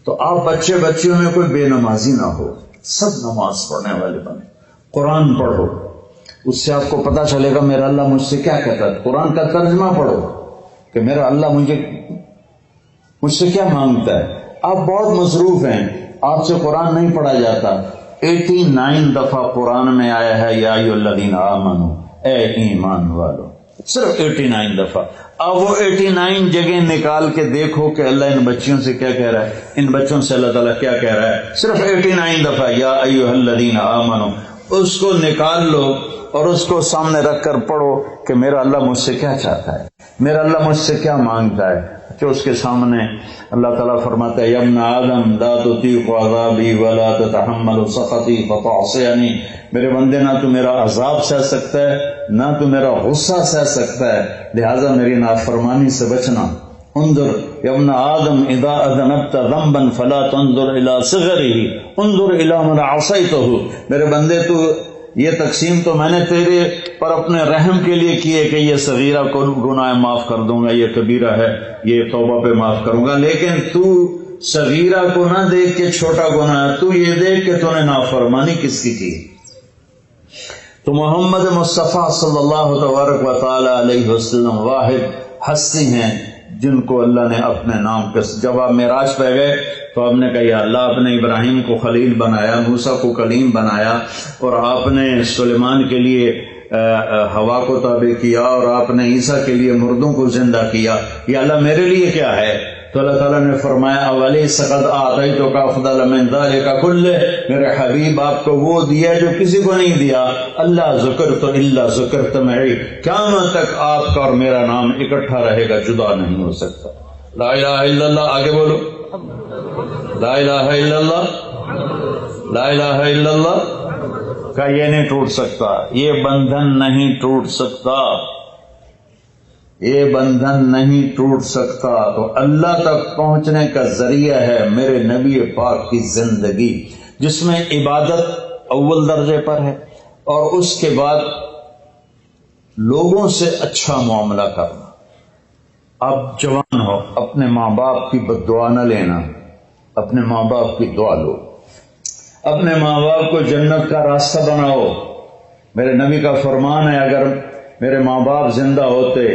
تو آپ بچیوں میں کوئی بے نمازی نہ ہو، سب نماز پڑھنے والے بنے، قرآن پڑھو، اس سے آپ کو پتا چلے گا میرا اللہ مجھ سے کیا کہتا ہے۔ قرآن کا ترجمہ پڑھو کہ میرا اللہ مجھ سے کیا مانگتا ہے۔ آپ بہت مصروف ہیں، آپ سے قرآن نہیں پڑھا جاتا۔ 89 دفعہ قرآن میں آیا ہے یا ایھا الذین آمنو، اے ایمان والو، صرف 89 دفعہ۔ اب وہ 89 جگہ نکال کے دیکھو کہ اللہ ان بچیوں سے کیا کہہ رہا ہے، ان بچوں سے اللہ تعالیٰ کیا کہہ رہا ہے، صرف 89 دفعہ یا ایھا الذین آمنو۔ اس کو نکال لو اور اس کو سامنے رکھ کر پڑھو کہ میرا اللہ مجھ سے کیا چاہتا ہے، میرا اللہ مجھ سے کیا مانگتا ہے۔ کہ اس کے سامنے اللہ تعالیٰ فرماتا ہے یا ابن آدم لا تطیق عذابی ولا تتحمل سخطی فتعصینی، میرے بندے نہ تو میرا عذاب سہ سکتا ہے نہ تو میرا غصہ سہ سکتا ہے، لہذا میری نافرمانی سے بچنا۔ انظر یا ابن آدم اذا اذنبت ذنبا فلا تنظر الى صغره انظر الى من عصیتہ، میرے بندے تو یہ تقسیم تو میں نے تیرے پر اپنے رحم کے لیے کی ہے کہ یہ صغیرہ کو گناہ معاف کر دوں گا، یہ کبیرہ ہے یہ توبہ پہ معاف کروں گا، لیکن تو صغیرہ کو نہ دیکھ کے چھوٹا گناہ ہے، تو یہ دیکھ کہ تو نے نافرمانی کس کی کی۔ تو محمد مصطفیٰ صلی اللہ تبارک و تعالی علیہ وسلم واحد ہستی ہیں جن کو اللہ نے اپنے نام کے، جب آپ معراج پہ گئے تو آپ نے کہا یا اللہ، آپ نے ابراہیم کو خلیل بنایا، موسیٰ کو کلیم بنایا، اور آپ نے سلیمان کے لیے ہوا کو تابع کیا، اور آپ نے عیسیٰ کے لیے مردوں کو زندہ کیا، یا اللہ میرے لیے کیا ہے؟ تو اللہ تعالیٰ نے فرمایا اولیس قد اعطیتک افضل من ذلک کلہ، میرے حبیب آپ کو وہ دیا جو کسی کو نہیں دیا، اللہ ذکرت الا ذکرت معی، قیامت تک آپ کا اور میرا نام اکٹھا رہے گا، جدا نہیں ہو سکتا۔ لا الہ الا اللہ، آگے بولو، لا الہ الا اللہ، لا الہ الا اللہ کا یہ نہیں ٹوٹ سکتا، یہ بندھن نہیں ٹوٹ سکتا، یہ بندھن نہیں ٹوٹ سکتا۔ تو اللہ تک پہنچنے کا ذریعہ ہے میرے نبی پاک کی زندگی، جس میں عبادت اول درجے پر ہے، اور اس کے بعد لوگوں سے اچھا معاملہ کرنا۔ اب جوان ہو، اپنے ماں باپ کی بد دعا نہ لینا، اپنے ماں باپ کی دعا لو، اپنے ماں باپ کو جنت کا راستہ بناؤ۔ میرے نبی کا فرمان ہے اگر میرے ماں باپ زندہ ہوتے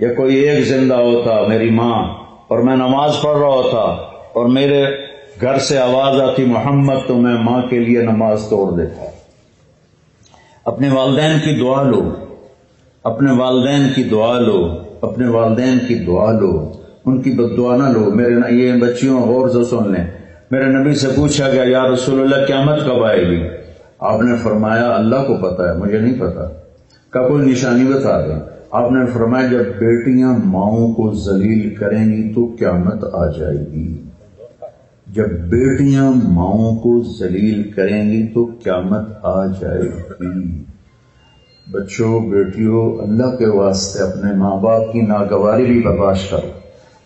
یا کوئی ایک زندہ ہوتا، میری ماں، اور میں نماز پڑھ رہا ہوتا اور میرے گھر سے آواز آتی محمد، تو میں ماں کے لیے نماز توڑ دیتا۔ اپنے والدین کی دعا لو، اپنے والدین کی دعا لو، اپنے والدین کی دعا لو، ان کی بد دعا نہ لو۔ میرے یہ بچیوں غور سے سن لیں، میرے نبی سے پوچھا گیا یا رسول اللہ قیامت کب آئے گی؟ آپ نے فرمایا اللہ کو پتا ہے، مجھے نہیں پتا، کا کوئی نشانی بتا دیں۔ آپ نے فرمایا جب بیٹیاں ماؤں کو ذلیل کریں گی تو قیامت آ جائے گی، جب بیٹیاں ماؤں کو ذلیل کریں گی تو قیامت آ جائے گی۔ بچوں، بیٹیوں، اللہ کے واسطے اپنے ماں باپ کی ناگواری بھی برداشت کرو،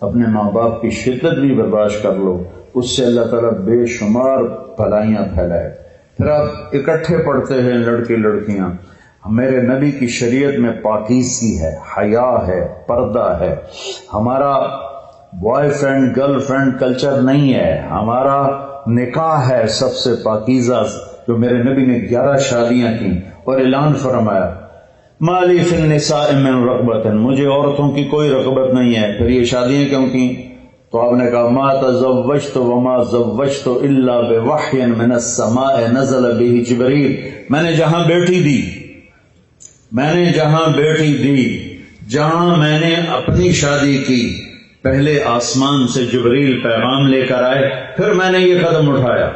اپنے ماں باپ کی شدت بھی برداشت کر لو، اس سے اللہ تعالیٰ بے شمار بھلائیاں پھیلائے۔ پھر آپ اکٹھے پڑھتے ہیں لڑکے لڑکیاں، میرے نبی کی شریعت میں پاکیزگی ہے، حیا ہے، پردہ ہے۔ ہمارا boy friend girl friend culture نہیں ہے، ہمارا نکاح ہے سب سے پاکیزہ، جو میرے نبی نے 11 شادیاں کی اور اعلان فرمایا مالی فی النساء من رغبت، مجھے عورتوں کی کوئی رغبت نہیں ہے۔ پھر یہ شادیاں کیوں کی؟ تو آپ نے کہا ما تزوجت وما زوجت الا بوحی من السماء نزل به جبریل، میں نے جہاں بیٹی دی، میں نے جہاں بیٹی دی، جہاں میں نے اپنی شادی کی، پہلے آسمان سے جبریل پیغام لے کر آئے، پھر میں نے یہ قدم اٹھایا۔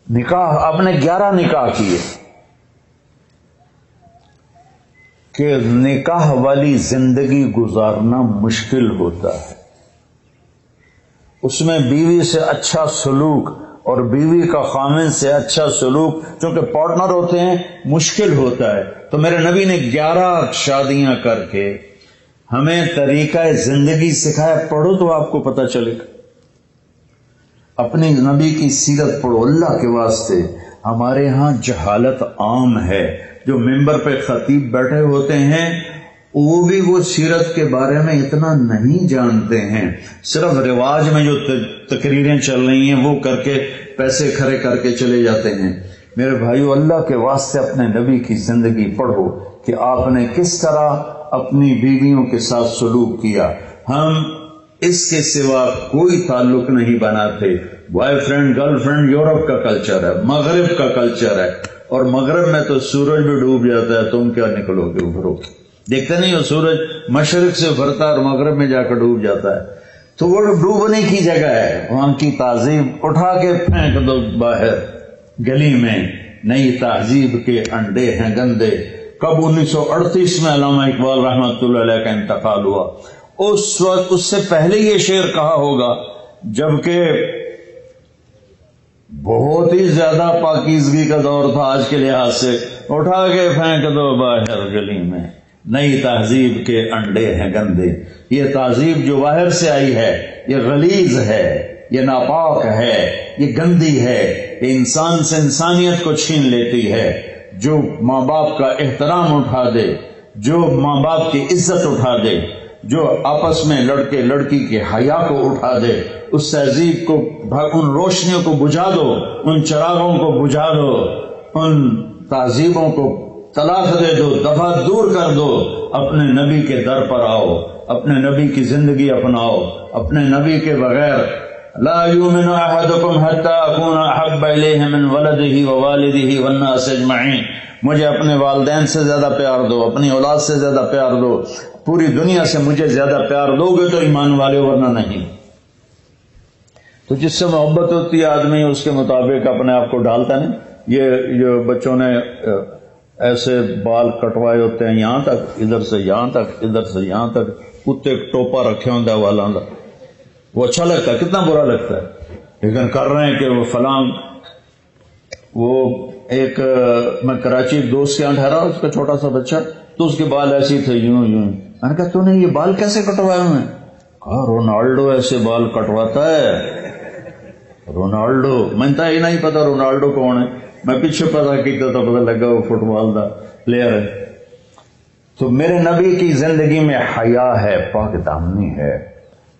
نکاح آپ نے 11 نکاح کیے کہ نکاح والی زندگی گزارنا مشکل ہوتا ہے، اس میں بیوی سے اچھا سلوک اور بیوی کا خامن سے اچھا سلوک، چونکہ پارٹنر ہوتے ہیں، مشکل ہوتا ہے۔ تو میرے نبی نے 11 شادیاں کر کے ہمیں طریقہ زندگی سکھایا. پڑھو تو آپ کو پتہ چلے گا. اپنی نبی کی سیرت پڑھو اللہ کے واسطے. ہمارے ہاں جہالت عام ہے. جو ممبر پہ خطیب بیٹھے ہوتے ہیں وہ بھی وہ سیرت کے بارے میں اتنا نہیں جانتے ہیں. صرف رواج میں جو تقریریں چل رہی ہیں وہ کر کے پیسے کھڑے کر کے چلے جاتے ہیں. میرے بھائیو اللہ کے واسطے اپنے نبی کی زندگی پڑھو کہ آپ نے کس طرح اپنی بیویوں کے ساتھ سلوک کیا. ہم اس کے سوا کوئی تعلق نہیں بناتے. Boy friend girl friend Europe کا کلچر ہے, مغرب کا کلچر ہے, اور مغرب میں تو سورج بھی ڈوب جاتا ہے. تم کیا نکلو گے ابھرو؟ دیکھتے نہیں ہو سورج مشرق سے ابھرتا ہے اور مغرب میں جا کر ڈوب جاتا ہے. تو وہ ڈوبنے کی جگہ ہے. وہاں کی تہذیب اٹھا کے پھینک دو باہر گلی میں. نئی تہذیب کے انڈے ہیں گندے. کب 1938 میں علامہ اقبال رحمۃ اللہ علیہ کا انتقال ہوا. اس وقت اس سے پہلے یہ شعر کہا ہوگا جبکہ بہت ہی زیادہ پاکیزگی کا دور تھا آج کے لحاظ سے. اٹھا کے پھینک دو باہر گلی میں. نئی تہذیب کے انڈے ہیں گندے. یہ تہذیب جو باہر سے آئی ہے یہ غلیظ ہے, یہ ناپاک ہے, یہ گندی ہے, یہ انسان سے انسانیت کو چھین لیتی ہے. جو ماں باپ کا احترام اٹھا دے, جو ماں باپ کی عزت اٹھا دے, جو آپس میں لڑکے لڑکی کے حیا کو اٹھا دے, اس تہذیب کو ان روشنیوں کو بجھا دو, ان چراغوں کو بجھا دو, ان تہذیبوں کو طلاق دے دو, دفع دور کر دو. اپنے نبی کے در پر آؤ, اپنے نبی کی زندگی اپناؤ. اپنے نبی کے بغیر لا یؤمن احدکم حتی اکون احب الیہ من ولدہ ووالدہ والناس اجمعین. مجھے اپنے والدین سے زیادہ پیار دو, اپنی اولاد سے زیادہ پیار دو, پوری دنیا سے مجھے زیادہ پیار دو گے تو ایمان والے, ورنہ نہیں. تو جس سے محبت ہوتی ہے آدمی اس کے مطابق اپنے آپ کو ڈالتا نہیں. یہ جو بچوں نے ایسے بال کٹوائے ہوتے ہیں یہاں تک, ادھر سے یہاں تک, ادھر سے یہاں تک, اتنے ایک ٹوپا رکھے ہوتا ہے والا, وہ اچھا لگتا ہے, کتنا برا لگتا ہے. لیکن کر رہے ہیں کہ وہ فلاں. وہ ایک میں کراچی دوست کے یہاں ٹھہرا, اس کا چھوٹا سا بچہ, تو اس کے بال ایسے تھے یوں یوں. میں نے کہا تو نے یہ بال کیسے کٹوائے ہوئے ہیں؟ کہا رونالڈو ایسے بال کٹواتا ہے. رونالڈو, میں نے یہ نہیں پتا رونالڈو کون ہے. میں پیچھے پتا کیا تو پتا لگا وہ فٹ بال کا پلیئر ہے. تو میرے نبی کی زندگی میں حیا ہے, پاک دامنی ہے.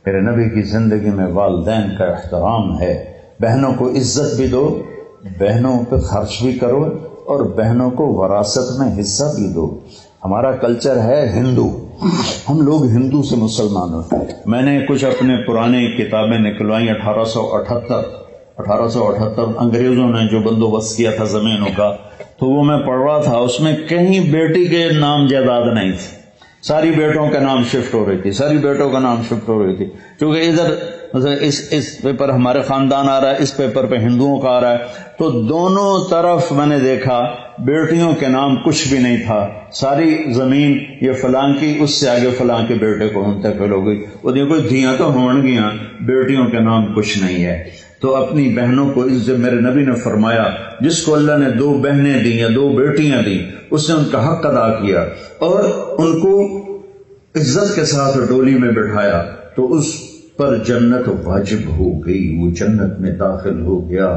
میرے نبی کی زندگی میں والدین کا احترام ہے. بہنوں کو عزت بھی دو, بہنوں پہ خرچ بھی کرو, اور بہنوں کو وراثت میں حصہ بھی دو. ہمارا کلچر ہے ہندو, ہم لوگ ہندو سے مسلمان ہوتے ہیں. میں نے کچھ اپنے پرانے کتابیں نکلوائی. 1878 انگریزوں نے جو بندوبست کیا تھا زمینوں کا, تو وہ میں پڑھ رہا تھا. اس میں کہیں بیٹی کے نام جائیداد نہیں تھی, ساری بیٹوں کا نام شفٹ ہو رہی تھی, ساری بیٹوں کا نام شفٹ ہو رہی تھی. کیونکہ ادھر اس پیپر ہمارے خاندان آ رہا ہے, اس پیپر پہ ہندوؤں کا آ رہا ہے, تو دونوں طرف میں نے دیکھا بیٹیوں کے نام کچھ بھی نہیں تھا. ساری زمین یہ فلاں کی, اس سے آگے فلاں کے بیٹے کو منتقل ہو گئی. وہ دیکھو دھیاں تو ہون گیاں, بیٹیوں کے نام کچھ نہیں ہے. تو اپنی بہنوں کو عزت, میرے نبی نے فرمایا جس کو اللہ نے 2 بہنیں دی یا 2 بیٹیاں دی, اس نے ان کا حق ادا کیا اور ان کو عزت کے ساتھ ڈولی میں بٹھایا, تو اس پر جنت واجب ہو گئی, وہ جنت میں داخل ہو گیا.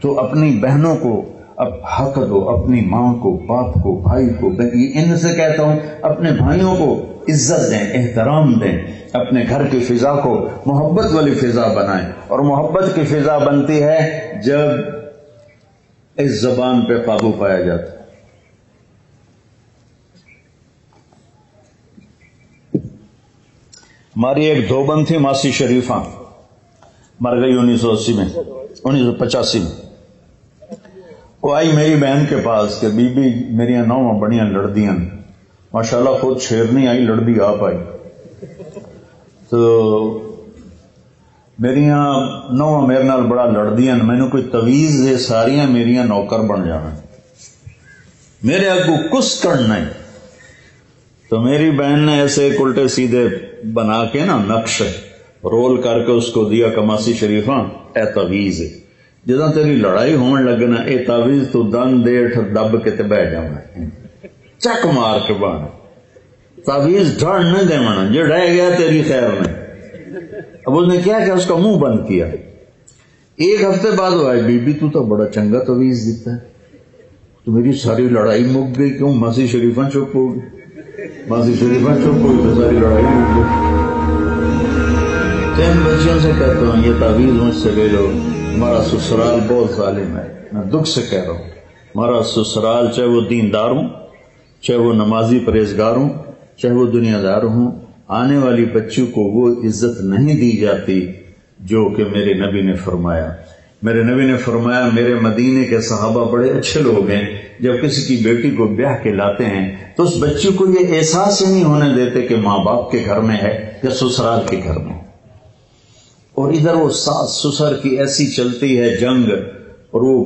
تو اپنی بہنوں کو اب حق دو, اپنی ماں کو, باپ کو, بھائی کو. ان سے کہتا ہوں اپنے بھائیوں کو عزت دیں, احترام دیں. اپنے گھر کی فضا کو محبت والی فضا بنائیں. اور محبت کی فضا بنتی ہے جب اس زبان پہ قابو پایا جاتا ہے. ہماری ایک دھوبن تھی ماسی شریفہ, مر گئی 1980 میں, 1985 میں. وہ آئی میری بہن کے پاس کہ بی بی میری نوواں بڑیاں لڑدیاں, ماشاءاللہ خود شیرنی آئی, لڑدی آپ آئی. تو میریاں نوواں میرے نال بڑا لڑدیاں, مینو کوئی تویز دے, ساریاں میریاں نوکر بن جانا, میرے اگو کس کرنا ہے. تو میری بہن نے ایسے ایک الٹے سیدھے بنا کے نا نقش رول کر کے اس کو دیا, کماسی شریفہ اے تویز, جداں تیری لڑائی ہون لگنا اے تویز تو دن دیٹھ دب کے تے بہ جانا, چک مار کے بانا. تعویذ ڈھڑ نہ دے منا جو ڈہ گیا تیری خیر میں. اب اس نے کیا کہ اس کا منہ بند کیا. ایک ہفتے بعد وہ آئے, بی بی تو بڑا چنگا تعویذ دیتا ہے, تو میری ساری لڑائی مک گئی. کیوں؟ ماسی شریفہ چپ ہو گئی, ماسی شریفہ چپ ہوئی تو ساری لڑائی مک گئی. 3 بچیوں سے کہتا ہوں یہ تعویذ مجھ سے لے لو, ہمارا سسرال بہت ظالم ہے. میں دکھ سے کہہ رہا ہوں, ہمارا سسرال چاہے وہ دیندار ہوں, چاہے وہ نمازی پرہیزگار ہوں, چاہے وہ دنیا دار ہوں, آنے والی بچیوں کو وہ عزت نہیں دی جاتی جو کہ میرے نبی نے فرمایا. میرے نبی نے فرمایا میرے مدینے کے صحابہ بڑے اچھے لوگ ہیں, جب کسی کی بیٹی کو بیاہ کے لاتے ہیں تو اس بچی کو یہ احساس ہی نہیں ہونے دیتے کہ ماں باپ کے گھر میں ہے یا سسرال کے گھر میں. اور ادھر وہ ساس سسر کی ایسی چلتی ہے جنگ, اور وہ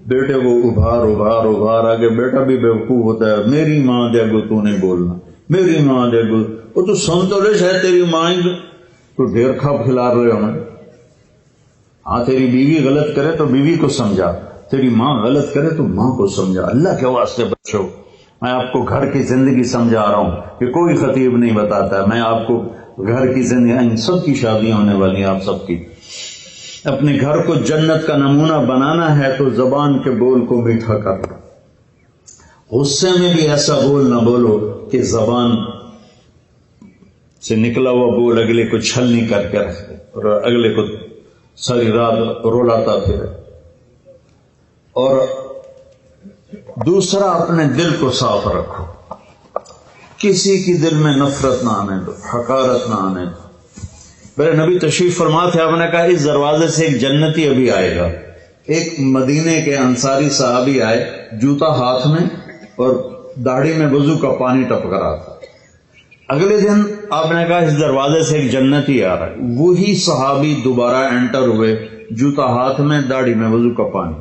بیٹے کو ابھار آگے بیٹا بھی بیوقوف ہوتا ہے, میری ماں دے گو تو نہیں بولنا, میری ماں دے گو, وہ تو سن تو لے شاید تیری ماں ہی تو ڈھیر کھا کھلا رہے ہو. ہاں تیری بیوی غلط کرے تو بیوی کو سمجھا, تیری ماں غلط کرے تو ماں کو سمجھا. اللہ کے واسطے بچو, میں آپ کو گھر کی زندگی سمجھا رہا ہوں کہ کوئی خطیب نہیں بتاتا. میں آپ کو گھر کی زندگی, ان سب کی شادیاں ہونے والی ہیں, آپ سب کی. اپنے گھر کو جنت کا نمونہ بنانا ہے تو زبان کے بول کو میٹھا کر لو. غصے میں بھی ایسا بول نہ بولو کہ زبان سے نکلا ہوا بول اگلے کو چھلنی کر کے رکھے اور اگلے کو ساری رات رولاتا پھرے. اور دوسرا, اپنے دل کو صاف رکھو, کسی کی دل میں نفرت نہ آنے دو, حقارت نہ آنے دو. میرے نبی تشریف فرما تھے, آپ نے کہا اس دروازے سے ایک جنتی ابھی آئے گا. ایک مدینے کے انصاری صحابی آئے, جوتا ہاتھ میں اور داڑھی میں وضو کا پانی ٹپک رہا تھا. اگلے دن آپ نے کہا اس دروازے سے ایک جنتی آ رہا ہے. وہی صحابی دوبارہ انٹر ہوئے, جوتا ہاتھ میں, داڑھی میں وضو کا پانی.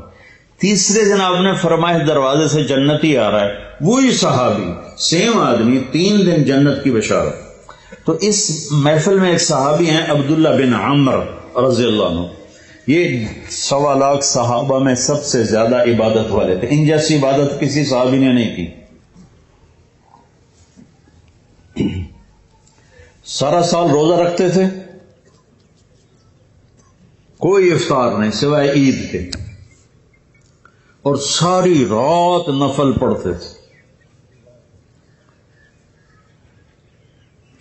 تیسرے دن آپ نے فرمایا اس دروازے سے جنتی آ رہا ہے. وہی صحابی, سیم آدمی, 3 دن جنت کی بشارت. تو اس محفل میں ایک صحابی ہیں عبداللہ بن عمر رضی اللہ عنہ. یہ 1.25 لاکھ صحابہ میں سب سے زیادہ عبادت والے تھے. ان جیسی عبادت کسی صحابی نے نہیں کی. سارا سال روزہ رکھتے تھے, کوئی افطار نہیں سوائے عید کے, اور ساری رات نفل پڑھتے تھے.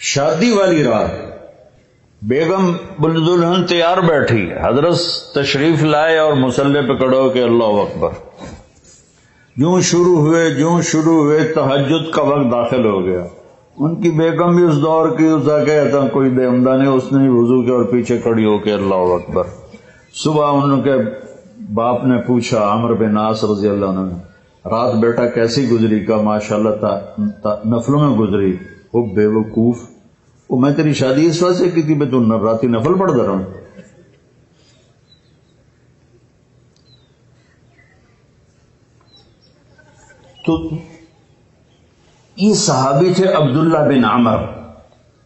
شادی والی رات بیگم دلہن تیار بیٹھی, حضرت تشریف لائے اور مصلی پہ کھڑے ہو کہ اللہ اکبر. جوں شروع ہوئے تہجد کا وقت داخل ہو گیا. ان کی بیگم بھی اس دور کی, اسا کہتا کوئی بے عمدہ نہیں, اس نے وضو کیا اور پیچھے کھڑی ہو کے اللہ اکبر. صبح ان کے باپ نے پوچھا, عمر بن عاص رضی اللہ عنہ, رات بیٹا کیسی گزری؟ کا ماشاءاللہ نفلوں میں گزری. وہ بے وقوف, وہ میں تیری شادی اس وجہ سے کی تھی, میں تو راتی نفل پڑھتا رہا ہوں. تو یہ صحابی تھے عبداللہ بن عمر,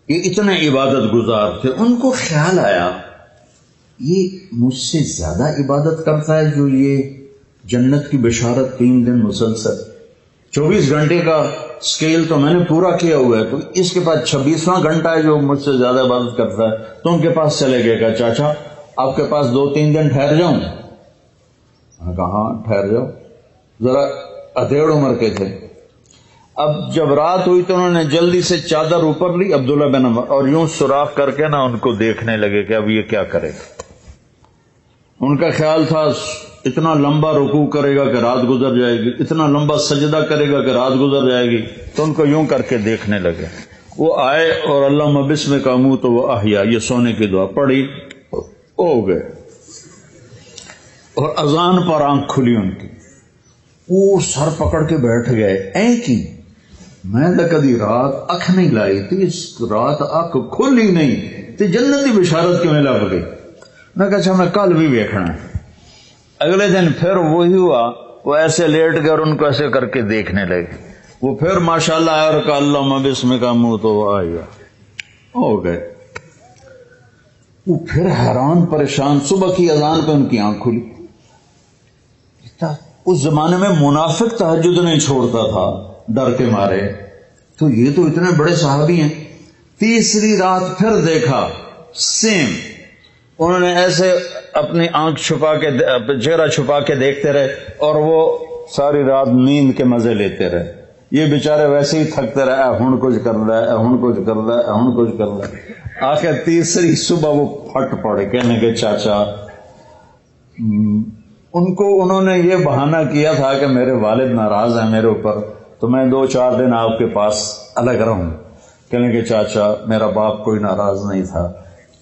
یہ اتنے عبادت گزار تھے. ان کو خیال آیا یہ مجھ سے زیادہ عبادت کرتا ہے جو یہ جنت کی بشارت 3 دن مسلسل, 24 گھنٹے کا سکیل تو میں نے پورا کیا ہوا ہے, تو اس کے پاس 26واں گھنٹہ ہے جو مجھ سے زیادہ عبادت کرتا ہے. تو ان کے پاس چلے گئے, کہا چاچا آپ کے پاس 2-3 دن ٹھہر جاؤں؟ میں کہا ہاں ٹھہر جاؤ. ذرا ادھیڑ عمر کے تھے. اب جب رات ہوئی تو انہوں نے جلدی سے چادر اوپر لی عبداللہ بن عمر, اور یوں سوراخ کر کے نا ان کو دیکھنے لگے کہ اب یہ کیا کرے. ان کا خیال تھا اتنا لمبا رکوع کرے گا کہ رات گزر جائے گی, اتنا لمبا سجدہ کرے گا کہ رات گزر جائے گی. تو ان کو یوں کر کے دیکھنے لگے. وہ آئے اور اللہ بسم کا منہ تو وہ احیا, یہ سونے کی دعا پڑھی, ہو گئے. اور اذان پر آنکھ کھلی ان کی, وہ سر پکڑ کے بیٹھ گئے. اے کی میں نے کدی رات اکھ نہیں لائی تھی, اس رات اکھ کھلی نہیں تو جنتی بشارت کیوں لگ گئی. میں کہا اچھا میں کل بھی دیکھنا ہے. اگلے دن پھر وہی ہوا, وہ ایسے لیٹ گئے اور ان کو ایسے کر کے دیکھنے لگے. وہ پھر ماشاءاللہ آیا اور کہا اللہ بسم کا منہ تو وہ آئے گا, ہو گئے. وہ پھر حیران پریشان, صبح کی اذان پہ ان کی آنکھ کھلی. اس زمانے میں منافق تہجد نہیں چھوڑتا تھا ڈر کے مارے, تو یہ تو اتنے بڑے صحابی ہیں. تیسری رات پھر دیکھا سیم. انہوں نے ایسے اپنی آنکھ چھپا کے چہرہ چھپا کے دیکھتے رہے اور وہ ساری رات نیند کے مزے لیتے رہے. یہ بیچارے ویسے ہی تھکتے رہے, ہن کچھ کر رہا ہے, ہن کچھ کر رہا ہے, ہن کچھ کر رہا ہے. آخر تیسری صبح وہ پھٹ پڑے, کہنے کے چاچا, ان کو انہوں نے یہ بہانہ کیا تھا کہ میرے والد ناراض ہیں میرے اوپر, تو میں 2-4 دن آپ کے پاس الگ رہوں. کہنے کے چاچا, میرا باپ کوئی ناراض نہیں تھا,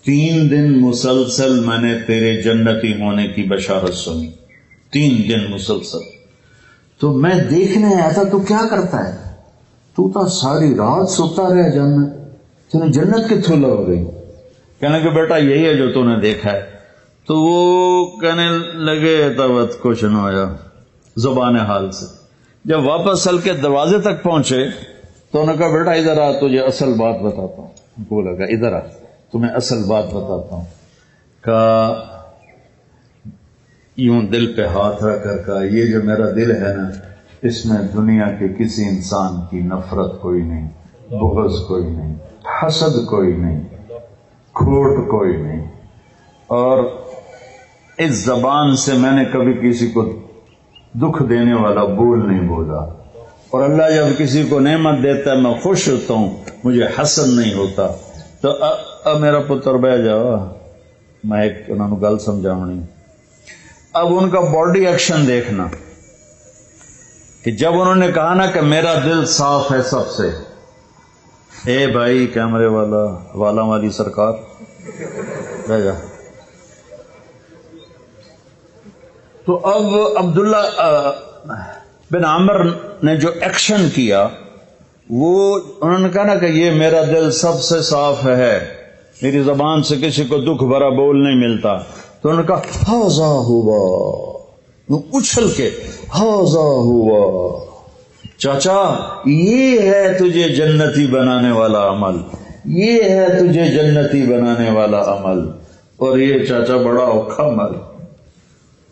3 دن مسلسل میں نے تیرے جنتی ہونے کی بشارت سنی, 3 دن مسلسل. تو میں دیکھنے آیا تھا تو کیا کرتا ہے, تو ساری رات سوتا رہا جنت, تو نے جنت کتوں لگ گئی. کہنے کہ بیٹا یہی ہے جو تو نے دیکھا ہے. تو وہ کہنے لگے تب کچھ نہ ہویا زبان حال سے. جب واپس ہل کے دروازے تک پہنچے تو انہوں نے کہا بیٹا ادھر آ, تجھے اصل بات بتاتا ہوں. بولا کہ ادھر آ, تمہیں اصل بات بتاتا ہوں. کہا یوں دل پہ ہاتھ رکھ کر کہا, یہ جو میرا دل ہے نا, اس میں دنیا کے کسی انسان کی نفرت کوئی نہیں, بغض کوئی نہیں, حسد کوئی نہیں, کھوٹ کوئی نہیں, اور اس زبان سے میں نے کبھی کسی کو دکھ دینے والا بول نہیں بولا. اور اللہ جب کسی کو نعمت دیتا ہے میں خوش ہوتا ہوں, مجھے حسد نہیں ہوتا. تو اب میرا پتر بہ جاؤ, میں ایک انہوں نے گل سمجھاؤنی. اب ان کا باڈی ایکشن دیکھنا کہ جب انہوں نے کہا نا کہ میرا دل صاف ہے سب سے, اے بھائی کیمرے والا والی سرکار رہ جا. تو اب عبداللہ بن عامر نے جو ایکشن کیا وہ انہوں نے کہا نا کہ یہ میرا دل سب سے صاف ہے, میری زبان سے کسی کو دکھ بھرا بول نہیں ملتا. تو انہوں نے کہا ہاذا ہوا, اچھل کے ہاذا ہوا, چاچا یہ ہے تجھے جنتی بنانے والا عمل, یہ ہے تجھے جنتی بنانے والا عمل. اور یہ چاچا بڑا اوکھا عمل,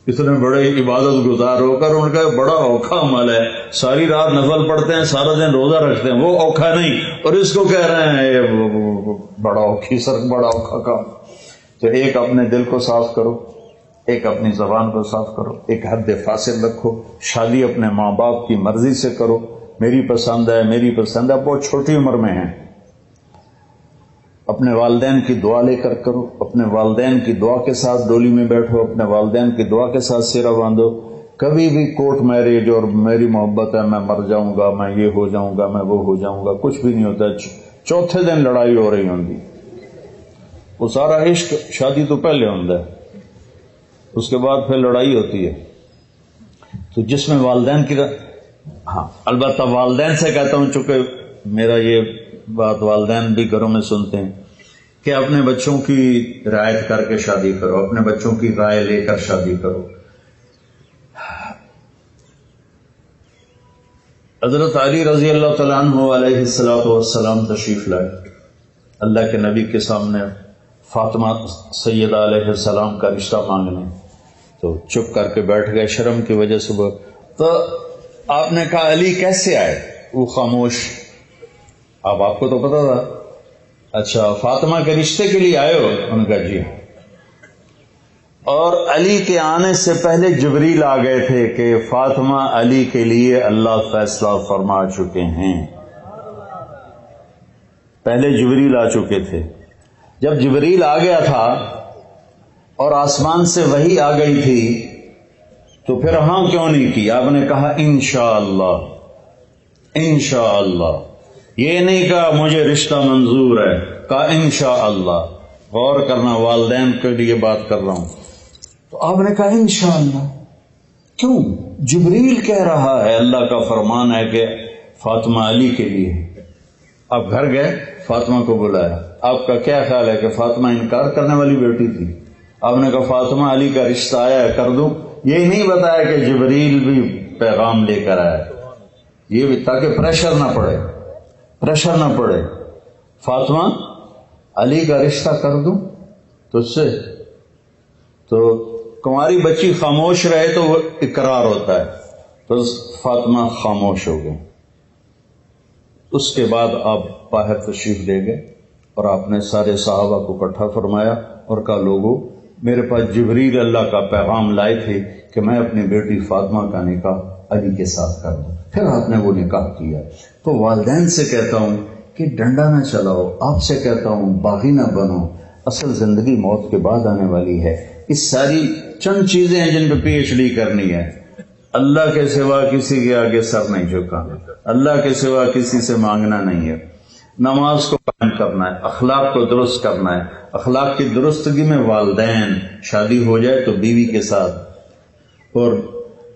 اتنے بڑے عبادت گزار ہو کر ان کا بڑا اوکھا عمل ہے, ساری رات نفل پڑھتے ہیں, سارا دن روزہ رکھتے ہیں, وہ اوکھا نہیں, اور اس کو کہہ رہے ہیں یہ بڑا اوکھی سر, بڑا اوکھا کام. تو ایک اپنے دل کو صاف کرو, ایک اپنی زبان کو صاف کرو, ایک حد فاصل رکھو. شادی اپنے ماں باپ کی مرضی سے کرو, میری پسند ہے میری پسند ہے, بہت چھوٹی عمر میں ہیں. اپنے والدین کی دعا لے کر کرو, اپنے والدین کی دعا کے ساتھ ڈولی میں بیٹھو, اپنے والدین کی دعا کے ساتھ سیرہ باندھو. کبھی بھی کورٹ میرج اور میری محبت ہے, میں مر جاؤں گا, میں یہ ہو جاؤں گا, میں وہ ہو جاؤں گا, کچھ بھی نہیں ہوتا. چوتھے دن لڑائی ہو رہی ہوندی. وہ سارا عشق شادی تو پہلے ہوتا ہے, اس کے بعد پھر لڑائی ہوتی ہے. تو جس میں والدین کی ہاں البتہ والدین سے کہتا ہوں, چونکہ میرا یہ بات والدین بھی گھروں میں سنتے ہیں کہ اپنے بچوں کی رعایت کر کے شادی کرو, اپنے بچوں کی رائے لے کر شادی کرو. حضرت علی رضی اللہ تعالیٰ عنہ علیہ السلام تشریف لائے اللہ کے نبی کے سامنے فاطمہ سیدہ علیہ السلام کا رشتہ مانگنے. تو چپ کر کے بیٹھ گئے شرم کی وجہ سے. تو آپ نے کہا علی کیسے آئے؟ وہ خاموش. اب آپ کو تو پتا تھا. اچھا فاطمہ کے رشتے کے لیے آئے ہو؟ ان کا جی. اور علی کے آنے سے پہلے جبریل آ گئے تھے کہ فاطمہ علی کے لیے اللہ فیصلہ فرما چکے ہیں. پہلے جبریل آ چکے تھے. جب جبریل آ گیا تھا اور آسمان سے وحی آ گئی تھی تو پھر ہاں کیوں نہیں کی؟ آپ نے کہا انشاءاللہ انشاءاللہ. یہ نہیں کہا مجھے رشتہ منظور ہے, کہا انشاءاللہ. غور کرنا, والدین کے لیے بات کر رہا ہوں. تو آپ نے کہا انشاءاللہ. کیوں؟ جبریل کہہ رہا ہے, اللہ کا فرمان ہے کہ فاطمہ علی کے لیے. آپ گھر گئے, فاطمہ کو بلایا. آپ کا کیا خیال ہے کہ فاطمہ انکار کرنے والی بیٹی تھی؟ آپ نے کہا فاطمہ علی کا رشتہ آیا ہے, کر دوں. یہ نہیں بتایا کہ جبریل بھی پیغام لے کر آیا, یہ بھی تاکہ پریشر نہ پڑے, پریشر نہ پڑے. فاطمہ علی کا رشتہ کر دوں تجھ سے؟ تو کماری بچی خاموش رہے تو وہ اقرار ہوتا ہے. تو فاطمہ خاموش ہو گئی. اس کے بعد آپ باہر تشریف لے گئے اور آپ نے سارے صحابہ کو اکٹھا فرمایا اور کہا لوگوں میرے پاس جبریل اللہ کا پیغام لائے تھے کہ میں اپنی بیٹی فاطمہ کا نکاح علی کے ساتھ کر دوں. پھر آپ نے وہ نکاح کیا. تو والدین سے کہتا ہوں کہ ڈنڈا نہ چلاؤ، آپ سے کہتا ہوں باغی نہ بنو. اصل زندگی موت کے بعد آنے والی ہے. اس ساری چند چیزیں ہیں جن پہ پی ایچ ڈی کرنی ہے. اللہ کے سوا کسی کے آگے سر نہیں جھکانا، اللہ کے سوا کسی سے مانگنا نہیں ہے. نماز کو قائم کرنا ہے، اخلاق کو درست کرنا ہے. اخلاق کی درستگی میں والدین، شادی ہو جائے تو بیوی کے ساتھ اور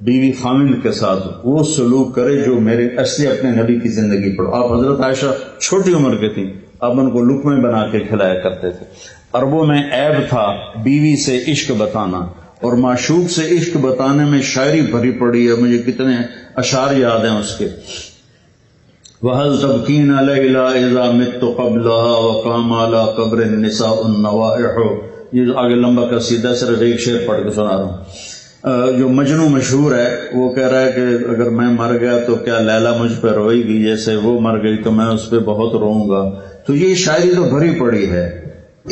بیوی خامند کے ساتھ وہ سلوک کرے جو میرے اصلی اپنے نبی کی زندگی پر. آپ حضرت عائشہ چھوٹی عمر کے تھیں، آپ ان کو لقمے بنا کے کھلایا کرتے تھے. عربوں میں عیب تھا بیوی سے عشق بتانا، اور معشوق سے عشق بتانے میں شاعری بھری پڑی ہے. مجھے کتنے اشعار یاد ہیں اس کے. وَهَلْ تَبْكِينَ لَيْلَا إِذَا مِتُّ قَبْلَهَا وَقَامَ عَلَى قَبْرِ النِّسَاءُ النَّوَائِحُ. یہ آگے لمبا قصیدہ صرف ایک شعر پڑھ کے سنا رہا ہوں. جو مجنوں مشہور ہے وہ کہہ رہا ہے کہ اگر میں مر گیا تو کیا لیلا مجھ پہ روئے گی، جیسے وہ مر گئی تو میں اس پہ بہت روؤں گا. تو یہ شاعری تو بھری پڑی ہے.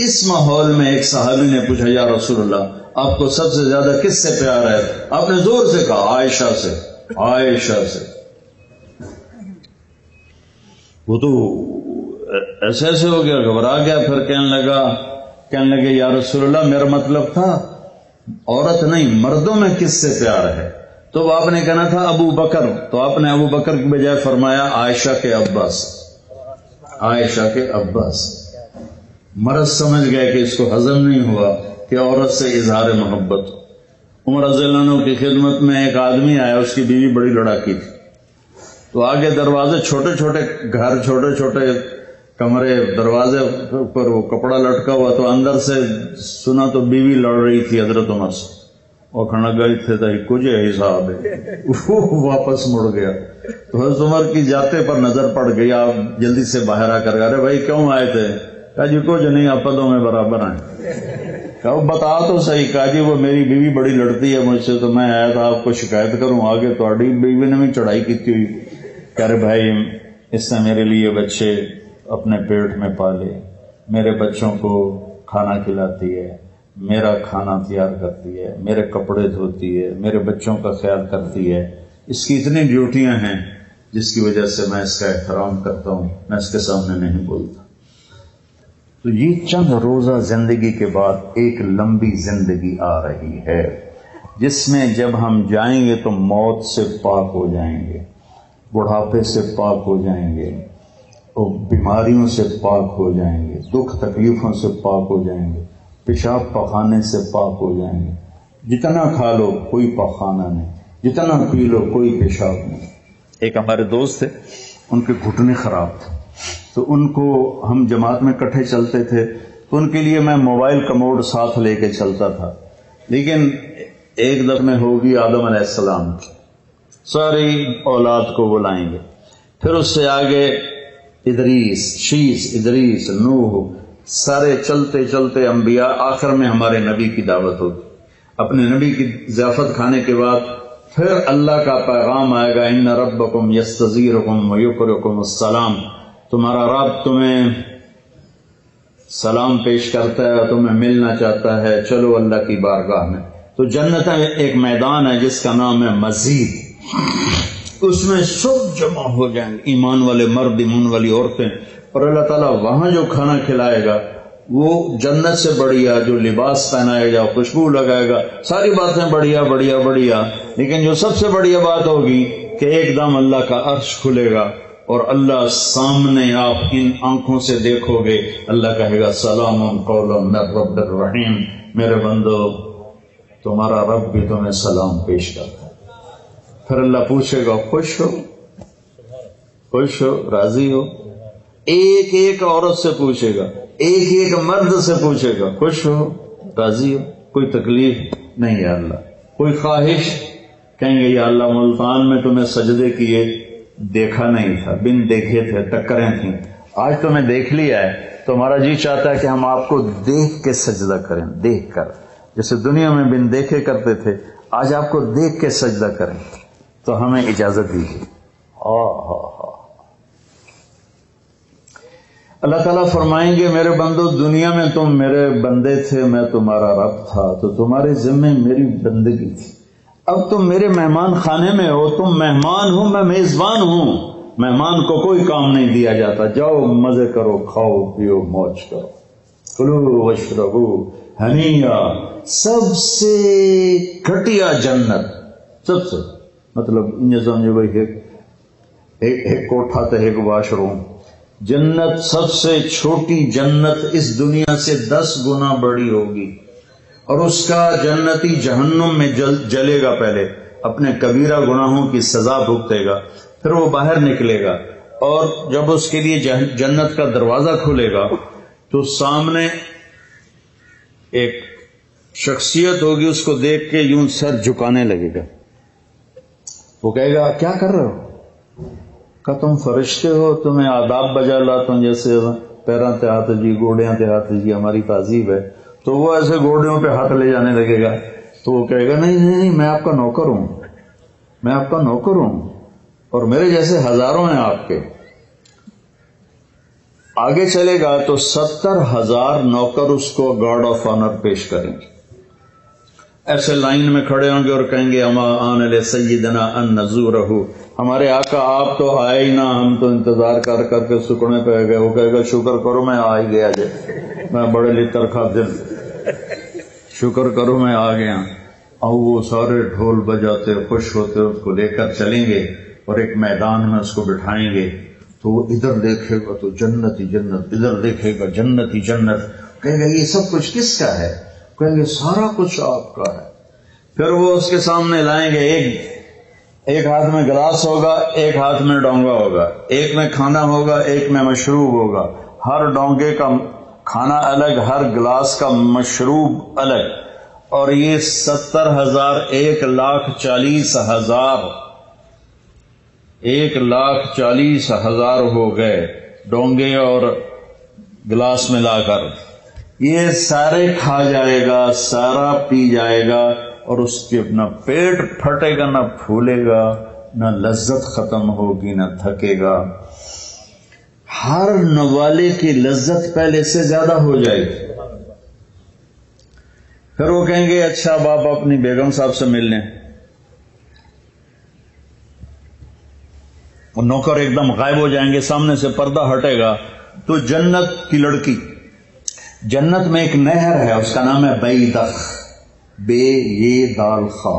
اس ماحول میں ایک صحابی نے پوچھا یا رسول اللہ آپ کو سب سے زیادہ کس سے پیار ہے؟ آپ نے زور سے کہا عائشہ سے. عائشہ سے. وہ تو ایسے ایسے ہو گیا، گھبرا گیا. پھر کہنے لگے یا رسول اللہ میرا مطلب تھا عورت نہیں مردوں میں کس سے پیار ہے. تو آپ نے کہنا تھا ابو بکر، تو آپ نے ابو بکر کی بجائے فرمایا عائشہ کے ابا سے. عائشہ کے ابا سے. مرض سمجھ گئے کہ اس کو ہضم نہیں ہوا کہ عورت سے اظہار محبت. عمر رضی اللہ عنہ کی خدمت میں ایک آدمی آیا، اس کی بیوی بڑی لڑاکی تھی. تو آگے دروازے چھوٹے چھوٹے گھر، چھوٹے چھوٹے کمرے، دروازے پر وہ کپڑا لٹکا ہوا. تو اندر سے سنا تو بیوی لڑ رہی تھی حضرت عمر سے. وہ کھڑا گئی تھے تو کچھ حساب ہے. وہ واپس مڑ گیا تو حضرت عمر کی جاتے پر نظر پڑ گئی. آپ جلدی سے باہر آ کر ارے بھائی کیوں آئے تھے؟ کہا جی کچھ نہیں، آپدوں میں برابر ہیں. کہا بتا تو صحیح. کہا جی وہ میری بیوی بڑی لڑتی ہے مجھ سے تو میں آیا تھا آپ کو شکایت کروں. آگے تھوڑی بیوی نے بھی چڑھائی کی ہوئی. کہہ رہے بھائی اس نے میرے لیے بچے اپنے پیٹ میں پالے، میرے بچوں کو کھانا کھلاتی ہے، میرا کھانا تیار کرتی ہے، میرے کپڑے دھوتی ہے، میرے بچوں کا خیال کرتی ہے. اس کی اتنی ڈیوٹیاں ہیں جس کی وجہ سے میں اس کا احترام کرتا ہوں، میں اس کے سامنے نہیں بولتا. تو یہ چند روزہ زندگی کے بعد ایک لمبی زندگی آ رہی ہے جس میں جب ہم جائیں گے تو موت سے پاک ہو جائیں گے، بڑھاپے سے پاک ہو جائیں گے، اور بیماریوں سے پاک ہو جائیں گے، دکھ تکلیفوں سے پاک ہو جائیں گے، پیشاب پخانے سے پاک ہو جائیں گے. جتنا کھا لو کوئی پخانہ نہیں، جتنا پی لو کوئی پیشاب نہیں. ایک ہمارے دوست تھے، ان کے گھٹنے خراب تھے، تو ان کو ہم جماعت میں کٹھے چلتے تھے تو ان کے لیے میں موبائل کموڈ ساتھ لے کے چلتا تھا. لیکن ایک دفعہ میں ہوگی آدم علیہ السلام کی، ساری اولاد کو بلائیں گے، پھر اس سے آگے ادریس، شیس، ادریس، نوح، سارے چلتے چلتے انبیاء. آخر میں ہمارے نبی کی دعوت ہوگی. اپنے نبی کی ضیافت کھانے کے بعد پھر اللہ کا پیغام آئے گا ان ربکم یستزیرکم ویقرکم السلام. تمہارا رب تمہیں سلام پیش کرتا ہے، تمہیں ملنا چاہتا ہے، چلو اللہ کی بارگاہ میں. تو جنت میں ایک میدان ہے جس کا نام ہے مسجد. اس میں سب جمع ہو جائیں گے، ایمان والے مرد، ایمان والی عورتیں. اور اللہ تعالیٰ وہاں جو کھانا کھلائے گا وہ جنت سے بڑھیا، جو لباس پہنائے گا، خوشبو لگائے گا، ساری باتیں بڑھیا بڑھیا بڑھیا. لیکن جو سب سے بڑھیا بات ہوگی کہ ایک دم اللہ کا عرش کھلے گا اور اللہ سامنے آپ ان آنکھوں سے دیکھو گے. اللہ کہے گا سلام قولا من رب الرحیم. میرے بندو تمہارا رب بھی تمہیں سلام پیش کرتا ہے. پھر اللہ پوچھے گا خوش ہو، خوش ہو، راضی ہو. ایک ایک عورت سے پوچھے گا، ایک ایک مرد سے پوچھے گا خوش ہو، راضی ہو، کوئی تکلیف نہیں ہے اللہ، کوئی خواہش. کہیں گے یا اللہ ملتان میں تمہیں سجدے کیے دیکھا نہیں تھا، بن دیکھے تھے، ٹکریں تھیں، آج تمہیں دیکھ لیا ہے تو ہمارا جی چاہتا ہے کہ ہم آپ کو دیکھ کے سجدہ کریں. دیکھ کر، جیسے دنیا میں بن دیکھے کرتے تھے، آج آپ کو دیکھ کے سجدہ کریں. تو ہمیں اجازت دیجیے. اللہ تعالیٰ فرمائیں گے میرے بندو دنیا میں تم میرے بندے تھے، میں تمہارا رب تھا، تو تمہارے ذمے میری بندگی تھی. اب تم میرے مہمان خانے میں ہو، تم مہمان ہو، میں میزبان ہوں. مہمان کو کوئی کام نہیں دیا جاتا، جاؤ مزے کرو، کھاؤ پیو موج کرو. کلو واشربو ہنیا. سب سے گھٹیا جنت، سب سے مطلب یہ سمجھو بھائی ایک کوٹھا تو ایک واش روم. جنت سب سے چھوٹی جنت اس دنیا سے 10 گنا بڑی ہوگی، اور اس کا جنتی جہنم میں جلے گا. پہلے اپنے کبیرہ گناہوں کی سزا بھگتے گا، پھر وہ باہر نکلے گا، اور جب اس کے لیے جنت کا دروازہ کھلے گا تو سامنے ایک شخصیت ہوگی، اس کو دیکھ کے یوں سر جھکانے لگے گا. وہ کہے گا کیا کر رہے ہو؟ کہ تم فرشتے ہو، تمہیں آداب بجا لاتا ہوں، جیسے پیراں تے ہاتھ جی، گوڑیاں تے ہاتھ جی، ہماری تہذیب ہے. تو وہ ایسے گوڑیوں پہ ہاتھ لے جانے لگے گا. تو وہ کہے گا نہیں نہیں نہیں، میں آپ کا نوکر ہوں، میں آپ کا نوکر ہوں، اور میرے جیسے ہزاروں ہیں آپ کے. آگے چلے گا تو 70,000 نوکر اس کو گارڈ آف آنر پیش کریں گے. ایسے لائن میں کھڑے ہوں گے اور کہیں گے اما آن علیہ سیدنا ان نزورہ، ہمارے آقا آپ تو آئے ہی نہ، ہم تو انتظار کر کر کے سکڑے پہ گئے. وہ کہے گا شکر کرو میں آ ہی گیا جی، میں بڑے لتر خادم، شکر کرو میں آ گیا. اور وہ سارے ڈھول بجاتے خوش ہوتے اس کو لے کر چلیں گے اور ایک میدان میں اس کو بٹھائیں گے. تو وہ ادھر دیکھے گا تو جنت ہی جنت، ادھر دیکھے گا جنت ہی جنت. کہے گا یہ سب کچھ کس کا ہے؟ کہیں گے سارا کچھ آپ کا ہے. پھر وہ اس کے سامنے لائیں گے، ایک ہاتھ میں گلاس ہوگا، ایک ہاتھ میں ڈونگا ہوگا، ایک میں کھانا ہوگا، ایک میں مشروب ہوگا. ہر ڈونگے کا کھانا الگ، ہر گلاس کا مشروب الگ. اور یہ 70,000 1,40,000 1,40,000 ہو گئے ڈونگے اور گلاس ملا کر. یہ سارے کھا جائے گا، سارا پی جائے گا، اور اس کے نہ پیٹ پھٹے گا، نہ پھولے گا، نہ لذت ختم ہوگی، نہ تھکے گا. ہر نوالے کی لذت پہلے سے زیادہ ہو جائے گی. پھر وہ کہیں گے اچھا اب آپ اپنی بیگم صاحب سے مل لیں. اور نوکر ایک دم غائب ہو جائیں گے، سامنے سے پردہ ہٹے گا تو جنت کی لڑکی، جنت میں ایک نہر ہے، اس کا نام ہے بیدخ، بے یہ دال خا.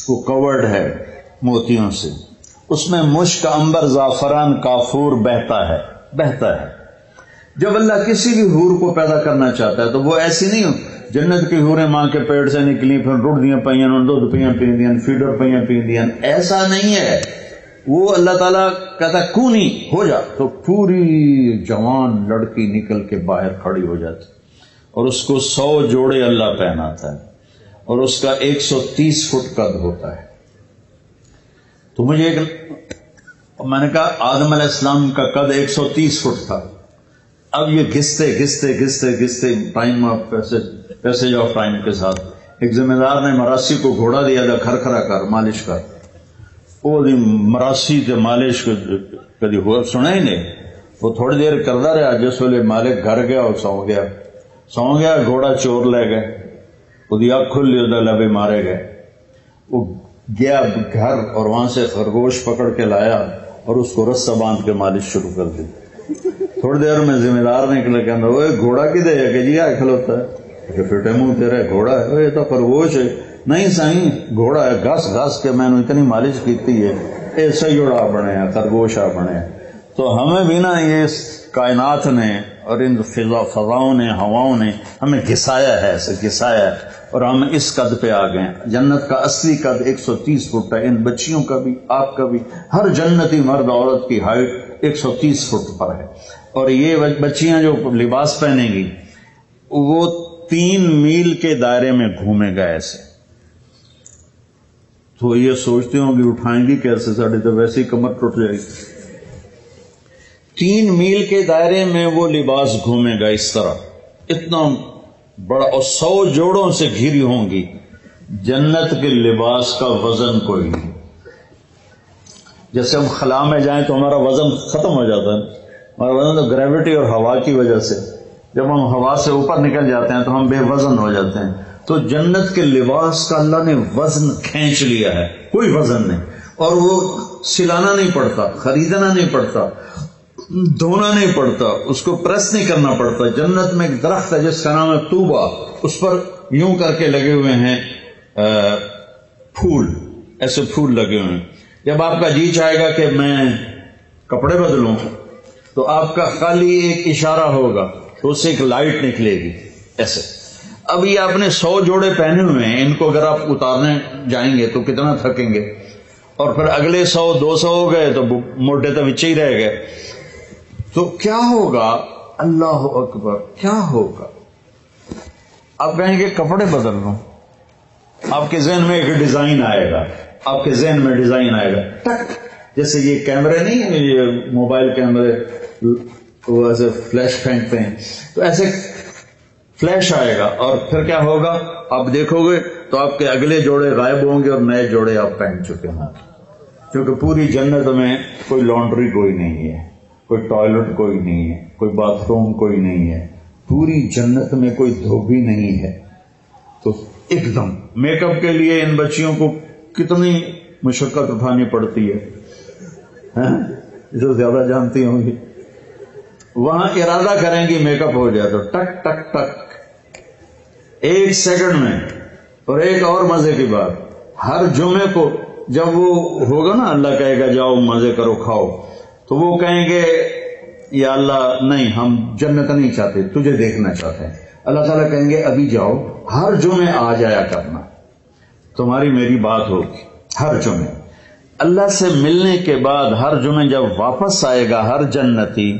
وہ کورڈ ہے موتیوں سے، اس میں مشک، عنبر، زعفران، کافور بہتا ہے. جب اللہ کسی بھی حور کو پیدا کرنا چاہتا ہے تو وہ ایسی نہیں ہو. جنت کی حوریں ماں کے پیٹ سے نکلی، پھر رڑ دیاں پئیاں، دودھ پئیاں پیندیاں، فیڈر پئیاں پیندیاں، ایسا نہیں ہے. وہ اللہ تعالیٰ کہتا ہے کونی ہو جا، تو پوری جوان لڑکی نکل کے باہر کھڑی ہو جاتی، اور اس کو 100 جوڑے اللہ پہناتا ہے، اور اس کا 130 فٹ قد ہوتا ہے. تو مجھے میں نے کہا آدم علیہ السلام کا قد 130 فٹ تھا. اب یہ گھستے time of passage of time کے ساتھ ایک ذمہ دار نے مراسی کو گھوڑا دیا تھا، کھرکھرا کر مالش کر. وہ مراسی تے مالش کدی ہوا سنا ہی نہیں. وہ تھوڑی دیر کرتا رہا، جس ویلے مالک گھر گیا اور سو گیا. گھوڑا چور لے گئے، وہ اکھ کھلی، لبے مارے گئے. وہ گیا گھر اور وہاں سے خرگوش پکڑ کے لایا اور اس کو رسا باندھ کے مالش شروع کر دی. تھوڑی دیر میں ذمہ دار نکلے، کہنا وہ گھوڑا کدھر ہے؟ کہ جی آ کھلوتا ہے. کہ پھٹے منہ تیرے گھوڑا ہے؟ یہ تو خرگوش ہے. نہیں سائیں گھوڑا ہے، گھس کے میں نے اتنی مالش کیتی ہے، ایسا ہی جوڑا بنے ہیں، خرگوشا بنے ہیں. تو ہمیں بھی نا یہ کائنات نے اور ان فضاؤں نے، ہواؤں نے ہمیں گھسایا ہے، ایسے گھسایا ہے، اور ہم اس قد پہ آ گئے. جنت کا اصلی قد 130 فٹ ہے. ان بچیوں کا بھی، آپ کا بھی، ہر جنتی مرد عورت کی ہائٹ 130 فٹ پر ہے. اور یہ بچیاں جو لباس پہنیں گی وہ 3 میل کے دائرے میں گھومے گا ایسے. تو یہ سوچتے ہوں کہ اٹھائیں گی کیسے، ساڑھے تو ویسے ہی کمر ٹوٹ جائے گی. 3 میل کے دائرے میں وہ لباس گھومے گا اس طرح، اتنا بڑا، اور 100 جوڑوں سے گھری ہوں گی. جنت کے لباس کا وزن کوئی نہیں. جیسے ہم خلا میں جائیں تو ہمارا وزن ختم ہو جاتا ہے، ہمارا وزن تو گریوٹی اور ہوا کی وجہ سے، جب ہم ہوا سے اوپر نکل جاتے ہیں تو ہم بے وزن ہو جاتے ہیں. تو جنت کے لباس کا اللہ نے وزن کھینچ لیا ہے، کوئی وزن نہیں، اور وہ سلانا نہیں پڑتا، خریدنا نہیں پڑتا، دھونا نہیں پڑتا، اس کو پریس نہیں کرنا پڑتا. جنت میں ایک درخت ہے جس کا نام ہے طوبہ، اس پر یوں کر کے لگے ہوئے ہیں پھول، ایسے پھول لگے ہوئے ہیں. جب آپ کا جی چاہے گا کہ میں کپڑے بدلوں تو آپ کا خالی ایک اشارہ ہوگا تو اس سے ایک لائٹ نکلے گی ایسے. اب یہ آپ نے 100 جوڑے پہنے ہوئے ہیں، ان کو اگر آپ اتارنے جائیں گے تو کتنا تھکیں گے، اور پھر اگلے 100 200 ہو گئے تو موٹے تو بچے ہی رہ گئے. تو کیا ہوگا؟ اللہ اکبر، کیا ہوگا؟ آپ کہیں گے کپڑے بدل لوں، آپ کے ذہن میں ایک ڈیزائن آئے گا، آپ کے ذہن میں ڈیزائن آئے گا ٹک، جیسے یہ کیمرے نہیں ہیں، یہ موبائل کیمرے وہ ایسے فلیش پھینکتے ہیں، تو ایسے فلیش آئے گا، اور پھر کیا ہوگا؟ آپ دیکھو گے تو آپ کے اگلے جوڑے غائب ہوں گے اور نئے جوڑے آپ پہن چکے ہیں. کیونکہ پوری جنت میں کوئی لانڈری کوئی نہیں ہے، کوئی ٹوائلٹ کوئی نہیں ہے، کوئی باتھ روم کوئی نہیں ہے، پوری جنت میں کوئی دھوبی نہیں ہے. تو ایک دم میک اپ کے لیے ان بچیوں کو کتنی مشقت اٹھانی پڑتی ہے، جو زیادہ جانتی ہوں گی. وہاں ارادہ کریں گی میک اپ ہو جائے تو ٹک ٹک ٹک 1 سیکنڈ میں. اور ایک اور مزے کی بات، ہر جمعے کو جب وہ ہوگا نا، اللہ کہے گا جاؤ مزے کرو کھاؤ، تو وہ کہیں گے یا اللہ نہیں، ہم جنت نہیں چاہتے، تجھے دیکھنا چاہتے ہیں. اللہ تعالیٰ کہیں گے ابھی جاؤ، ہر جمعے آ جایا کرنا، تمہاری میری بات ہوگی ہر جمعے. اللہ سے ملنے کے بعد ہر جمعے جب واپس آئے گا ہر جنتی،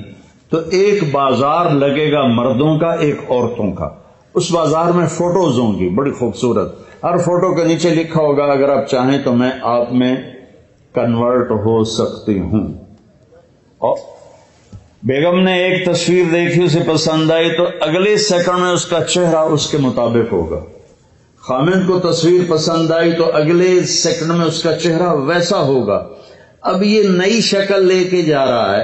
تو ایک بازار لگے گا مردوں کا، ایک عورتوں کا. اس بازار میں فوٹوز ہوں گی بڑی خوبصورت، ہر فوٹو کے نیچے لکھا ہوگا اگر آپ چاہیں تو میں آپ میں کنورٹ ہو سکتی ہوں. اور بیگم نے ایک تصویر دیکھی، اسے پسند آئی تو اگلے سیکنڈ میں اس کا چہرہ اس کے مطابق ہوگا. خامد کو تصویر پسند آئی تو اگلے سیکنڈ میں اس کا چہرہ ویسا ہوگا. اب یہ نئی شکل لے کے جا رہا ہے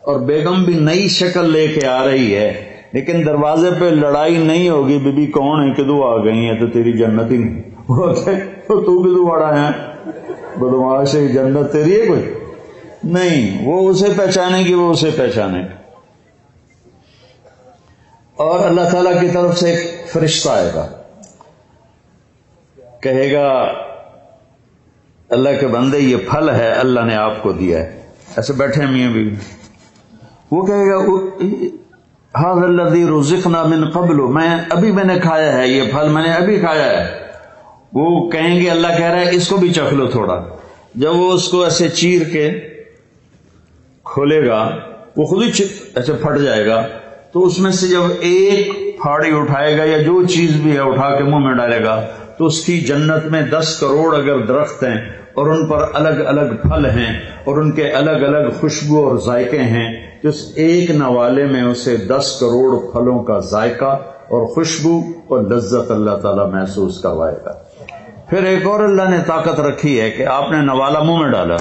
اور بیگم بھی نئی شکل لے کے آ رہی ہے، لیکن دروازے پہ لڑائی نہیں ہوگی بی بی کون ہے کدو آ گئی ہیں تو تیری جنت ہی نہیں، تو کدو بڑا ہے بدماش ہے، جنت تیری ہے کوئی نہیں. وہ اسے پہچانے گی، وہ اسے پہچانے گی. اور اللہ تعالیٰ کی طرف سے ایک فرشتہ آئے گا، کہے گا اللہ کے بندے یہ پھل ہے اللہ نے آپ کو دیا ہے. ایسے بیٹھے میاں بیوی، وہ کہے گا ھذا الذی رزقنا من قبل، میں نے کھایا ہے یہ پھل، میں نے ابھی کھایا ہے. وہ کہیں گے اللہ کہہ رہا ہے اس کو بھی چکھ لو تھوڑا. جب وہ اس کو ایسے چیر کے کھولے گا وہ خود ہی ایسے پھٹ جائے گا، تو اس میں سے جب ایک پھاڑی اٹھائے گا یا جو چیز بھی ہے اٹھا کے منہ میں ڈالے گا تو اس کی جنت میں 10 کروڑ اگر درخت ہیں اور ان پر الگ الگ پھل ہیں اور ان کے الگ الگ خوشبو اور ذائقے ہیں، تو اس ایک نوالے میں اسے 10 کروڑ پھلوں کا ذائقہ اور خوشبو اور لذت اللہ تعالیٰ محسوس کروائے گا. پھر ایک اور اللہ نے طاقت رکھی ہے کہ آپ نے نوالا منہ میں ڈالا،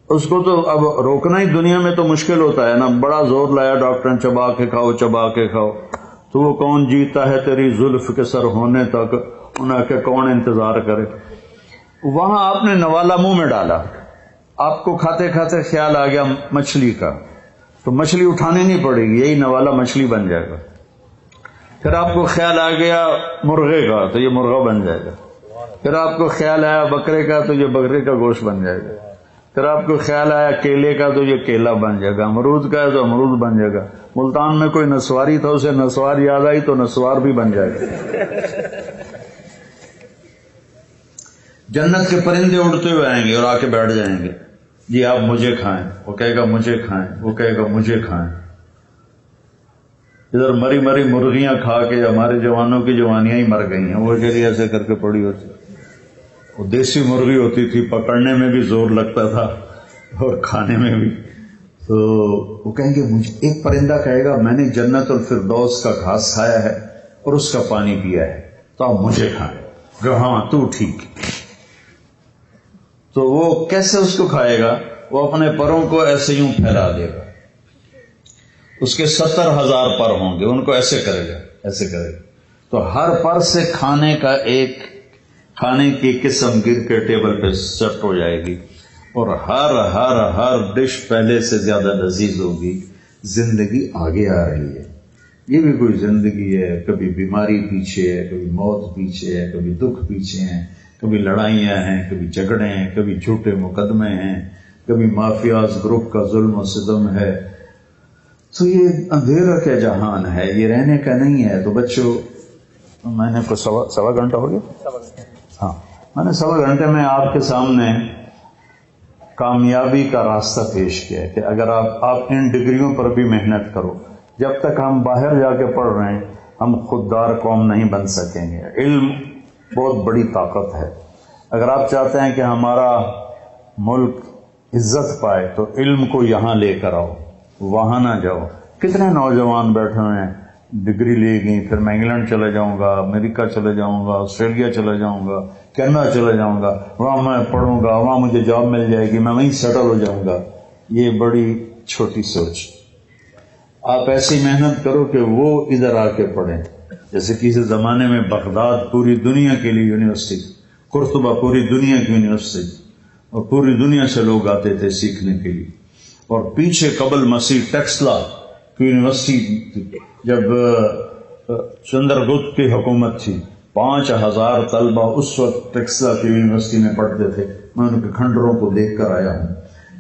اس کو تو اب روکنا ہی دنیا میں تو مشکل ہوتا ہے نا، بڑا زور لایا ڈاکٹر نے چبا کے کھاؤ چبا کے کھاؤ، تو وہ کون جیتا ہے تیری زلف کے سر ہونے تک، انہیں کہ کون انتظار کرے. وہاں آپ نے نوالا منہ میں ڈالا، آپ کو کھاتے کھاتے خیال آ گیا مچھلی کا، تو مچھلی اٹھانی نہیں پڑے گی، یہی نوالا مچھلی بن جائے گا. پھر آپ کو خیال آ گیا مرغے کا تو یہ مرغا بن جائے گا. پھر آپ کو خیال آیا بکرے کا تو یہ بکرے کا گوشت بن جائے گا. پھر آپ کو خیال آیا کیلے کا تو یہ کیلا بن جائے گا، امرود کا ہے تو امرود بن جائے گا. ملتان میں کوئی نسواری تھا، اسے نسوار یاد آئی تو نسوار بھی بن جائے گا. جنت کے پرندے اڑتے ہوئے آئیں گے اور آ کے بیٹھ جائیں گے، جی آپ مجھے کھائیں، وہ کہے گا مجھے کھائیں، وہ کہے گا مجھے کھائیں. ادھر مری مری مرغیاں کھا کے ہمارے جوانوں کی جوانیاں ہی مر گئی ہیں، وہ چلی ایسے کر کے پڑی ہوتی. وہ دیسی مرغی ہوتی تھی، پکڑنے میں بھی زور لگتا تھا اور کھانے میں بھی. تو وہ کہیں گے مجھے، ایک پرندہ کہے گا میں نے جنت الفردوس کا گھاس کھایا ہے اور اس کا پانی پیا ہے، تو آپ مجھے کھائیں. ہاں تو ٹھیک. تو وہ کیسے اس کو کھائے گا؟ وہ اپنے پروں کو ایسے یوں پھیلا دے گا، اس کے 70,000 پر ہوں گے، ان کو ایسے کرے گا، ایسے کرے گا، تو ہر پر سے کھانے کا ایک کھانے کی قسم گر کے ٹیبل پہ سیٹ ہو جائے گی، اور ہر ڈش پہلے سے زیادہ لذیذ ہوگی۔ زندگی آگے آ رہی ہے، یہ بھی کوئی زندگی ہے، کبھی بیماری پیچھے ہے، کبھی موت پیچھے ہے، کبھی دکھ پیچھے ہیں، کبھی لڑائیاں ہیں، کبھی جھگڑے ہیں، کبھی جھوٹے مقدمے ہیں، کبھی مافیاز گروپ کا ظلم و ستم ہے۔ تو یہ اندھیرا کا جہان ہے، یہ رہنے کا نہیں ہے۔ تو بچوں، میں نے کچھ سوا گھنٹہ ہو گیا، ہاں، میں نے سوا گھنٹے میں آپ کے سامنے کامیابی کا راستہ پیش کیا ہے کہ اگر آپ ان ڈگریوں پر بھی محنت کرو، جب تک ہم باہر جا کے پڑھ رہے ہیں ہم خوددار قوم نہیں بن سکیں گے۔ علم بہت بڑی طاقت ہے۔ اگر آپ چاہتے ہیں کہ ہمارا ملک عزت پائے تو علم کو یہاں لے کر آؤ، وہاں نہ جاؤ۔ کتنے نوجوان بیٹھے ہوئے ہیں، ڈگری لے گئی، پھر میں انگلینڈ چلے جاؤں گا، امریکہ چلے جاؤں گا، آسٹریلیا چلے جاؤں گا، کینیڈا چلے جاؤں گا، وہاں میں پڑھوں گا، وہاں مجھے جاب مل جائے گی، میں وہیں سیٹل ہو جاؤں گا۔ یہ بڑی چھوٹی سوچ۔ آپ ایسی محنت کرو کہ وہ ادھر آ کے پڑھیں۔ جیسے کسی زمانے میں بغداد پوری دنیا کے لیے یونیورسٹی، قرطبہ پوری دنیا کی یونیورسٹی، اور پوری دنیا سے لوگ آتے تھے سیکھنے کے لیے۔ اور پیچھے قبل مسیح ٹیکسلا کی یونیورسٹی، جب چندر گپت کی حکومت تھی، 5,000 طلبہ اس وقت ٹیکسلا کی یونیورسٹی میں پڑھتے تھے۔ میں ان کے کھنڈروں کو دیکھ کر آیا ہوں۔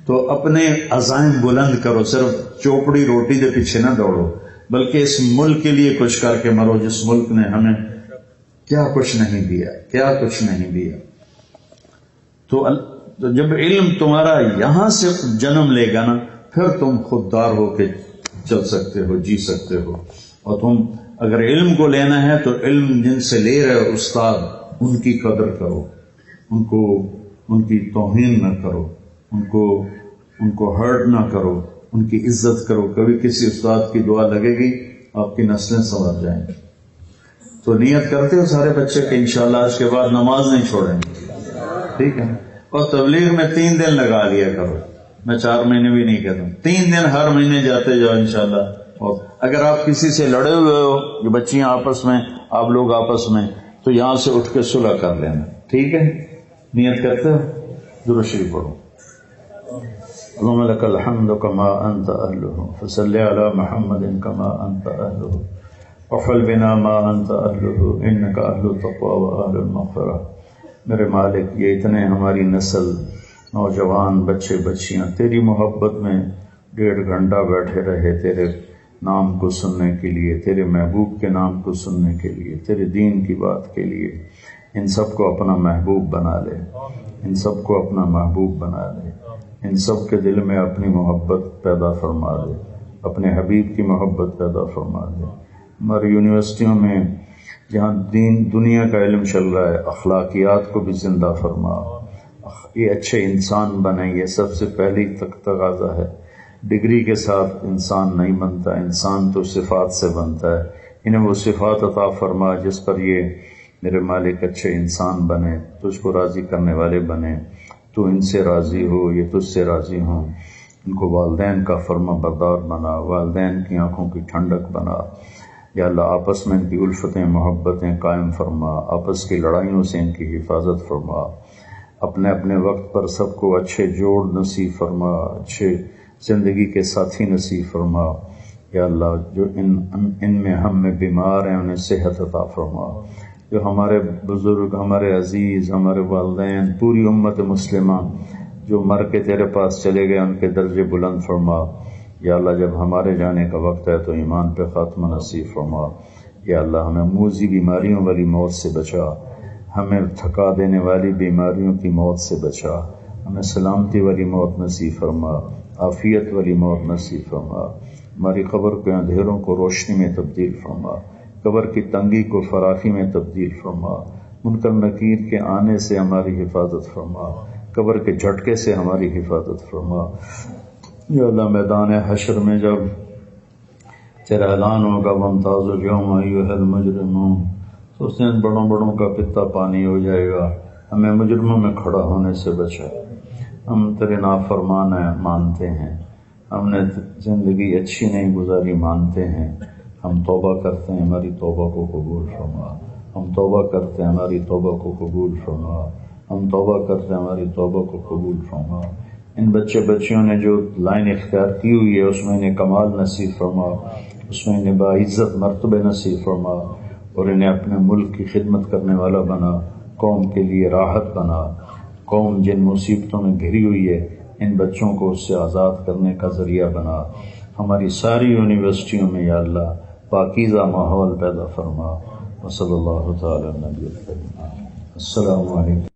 تو اپنے عزائم بلند کرو، صرف چوپڑی روٹی کے پیچھے نہ دوڑو، بلکہ اس ملک کے لیے کچھ کر کے مرو، جس ملک نے ہمیں کیا کچھ نہیں دیا، کیا کچھ نہیں دیا۔ تو جب علم تمہارا یہاں سے جنم لے گا نا، پھر تم خوددار ہو کے چل سکتے ہو، جی سکتے ہو۔ اور تم اگر علم کو لینا ہے تو علم جن سے لے رہے استاد، ان کی قدر کرو، ان کی توہین نہ کرو، ان کو ہرٹ نہ کرو، ان کی عزت کرو۔ کبھی کسی استاد کی دعا لگے گی، آپ کی نسلیں سنور جائیں گی۔ تو نیت کرتے ہو سارے بچے کہ انشاءاللہ آج کے بعد نماز نہیں چھوڑیں گے، ٹھیک ہے؟ اور تبلیغ میں 3 دن لگا لیا کرو، میں 4 مہینے بھی نہیں کہتا ہوں، 3 دن ہر مہینے جاتے جاؤ انشاءاللہ۔ اور اگر آپ کسی سے لڑے ہوئے ہو، جو بچیاں آپس میں، آپ لوگ آپس میں، تو یہاں سے اٹھ کے صلح کر لینا، ٹھیک ہے؟ نیت کرتے ہو؟ درود شریف پڑھو۔ اللهم لك الحمد كما أنت أهله فصل على محمد كما أنت أهله وفعل بنا ما أنت أهله إنك أهل التقوى وأهل المغفرة۔ میرے مالک، یہ اتنے ہماری نسل، نوجوان، بچے بچیاں تیری محبت میں 1.5 گھنٹہ بیٹھے رہے تیرے نام کو سننے کے لیے، تیرے محبوب کے نام کو سننے کے لیے، تیرے دین کی بات کے لیے، ان سب کو اپنا محبوب بنا لے، ان سب کو اپنا محبوب بنا لے، ان سب کے دل میں اپنی محبت پیدا فرما دے، اپنے حبیب کی محبت پیدا فرما دے۔ ہماری یونیورسٹیوں میں جہاں دنیا کا علم چل رہا ہے، اخلاقیات کو بھی زندہ فرما، یہ اچھے انسان بنیں، یہ سب سے پہلی تقاضا ہے۔ ڈگری کے ساتھ انسان نہیں بنتا، انسان تو صفات سے بنتا ہے۔ انہیں وہ صفات عطا فرما جس پر یہ میرے مالک اچھے انسان بنے، تجھ کو راضی کرنے والے بنے، تو ان سے راضی ہو، یہ تجھ سے راضی ہوں۔ ان کو والدین کا فرما بردار بنا، والدین کی آنکھوں کی ٹھنڈک بنا۔ یا اللہ، آپس میں ان کی الفتیں محبتیں قائم فرما، آپس کی لڑائیوں سے ان کی حفاظت فرما، اپنے اپنے وقت پر سب کو اچھے جوڑ نصیب فرما، اچھے زندگی کے ساتھی نصیب فرما۔ یا اللہ، جو ان میں ہم میں بیمار ہیں انہیں صحت عطا فرما، جو ہمارے بزرگ، ہمارے عزیز، ہمارے والدین، پوری امت مسلمہ جو مر کے تیرے پاس چلے گئے، ان کے درجے بلند فرما۔ یا اللہ، جب ہمارے جانے کا وقت ہے تو ایمان پہ خاتمہ نصیب فرما۔ یا اللہ، ہمیں موذی بیماریوں والی موت سے بچا، ہمیں تھکا دینے والی بیماریوں کی موت سے بچا، ہمیں سلامتی والی موت نصیب فرما، عافیت والی موت نصیب فرما۔ ہماری قبر کے اندھیروں کو روشنی میں تبدیل فرما، قبر کی تنگی کو فراخی میں تبدیل فرما، منکر نکیر کے آنے سے ہماری حفاظت فرما، قبر کے جھٹکے سے ہماری حفاظت فرما۔ یا اللہ، میدان حشر میں جب تیرا اعلان ہوگا وَامْتَازُوا الْيَوْمَ أَيُّهَا الْمُجْرِمُونَ، تو اس دن بڑوں کا پتا پانی ہو جائے گا، ہمیں مجرموں میں کھڑا ہونے سے بچا۔ ہم تیرے نافرمان مانتے ہیں، ہم نے زندگی اچھی نہیں گزاری مانتے ہیں، ہم توبہ کرتے ہیں ہماری توبہ کو قبول فرما، ہم توبہ کرتے ہیں ہماری توبہ کو قبول فرما، ہم توبہ کرتے ہیں ہماری توبہ کو قبول فرما۔ ان بچے بچیوں نے جو لائن اختیار کی ہوئی ہے اس میں انہیں کمال نصیب فرما، اس میں انہیں باعزت مرتبے نصیب فرما، اور انہیں اپنے ملک کی خدمت کرنے والا بنا، قوم کے لیے راحت بنا۔ قوم جن مصیبتوں میں گھری ہوئی ہے ان بچوں کو اس سے آزاد کرنے کا ذریعہ بنا۔ ہماری ساری یونیورسٹیوں میں یا اللہ پاکیزہ ماحول پیدا فرما۔ وصلی اللہ تعالی علی نبی الکریم۔ السلام علیکم۔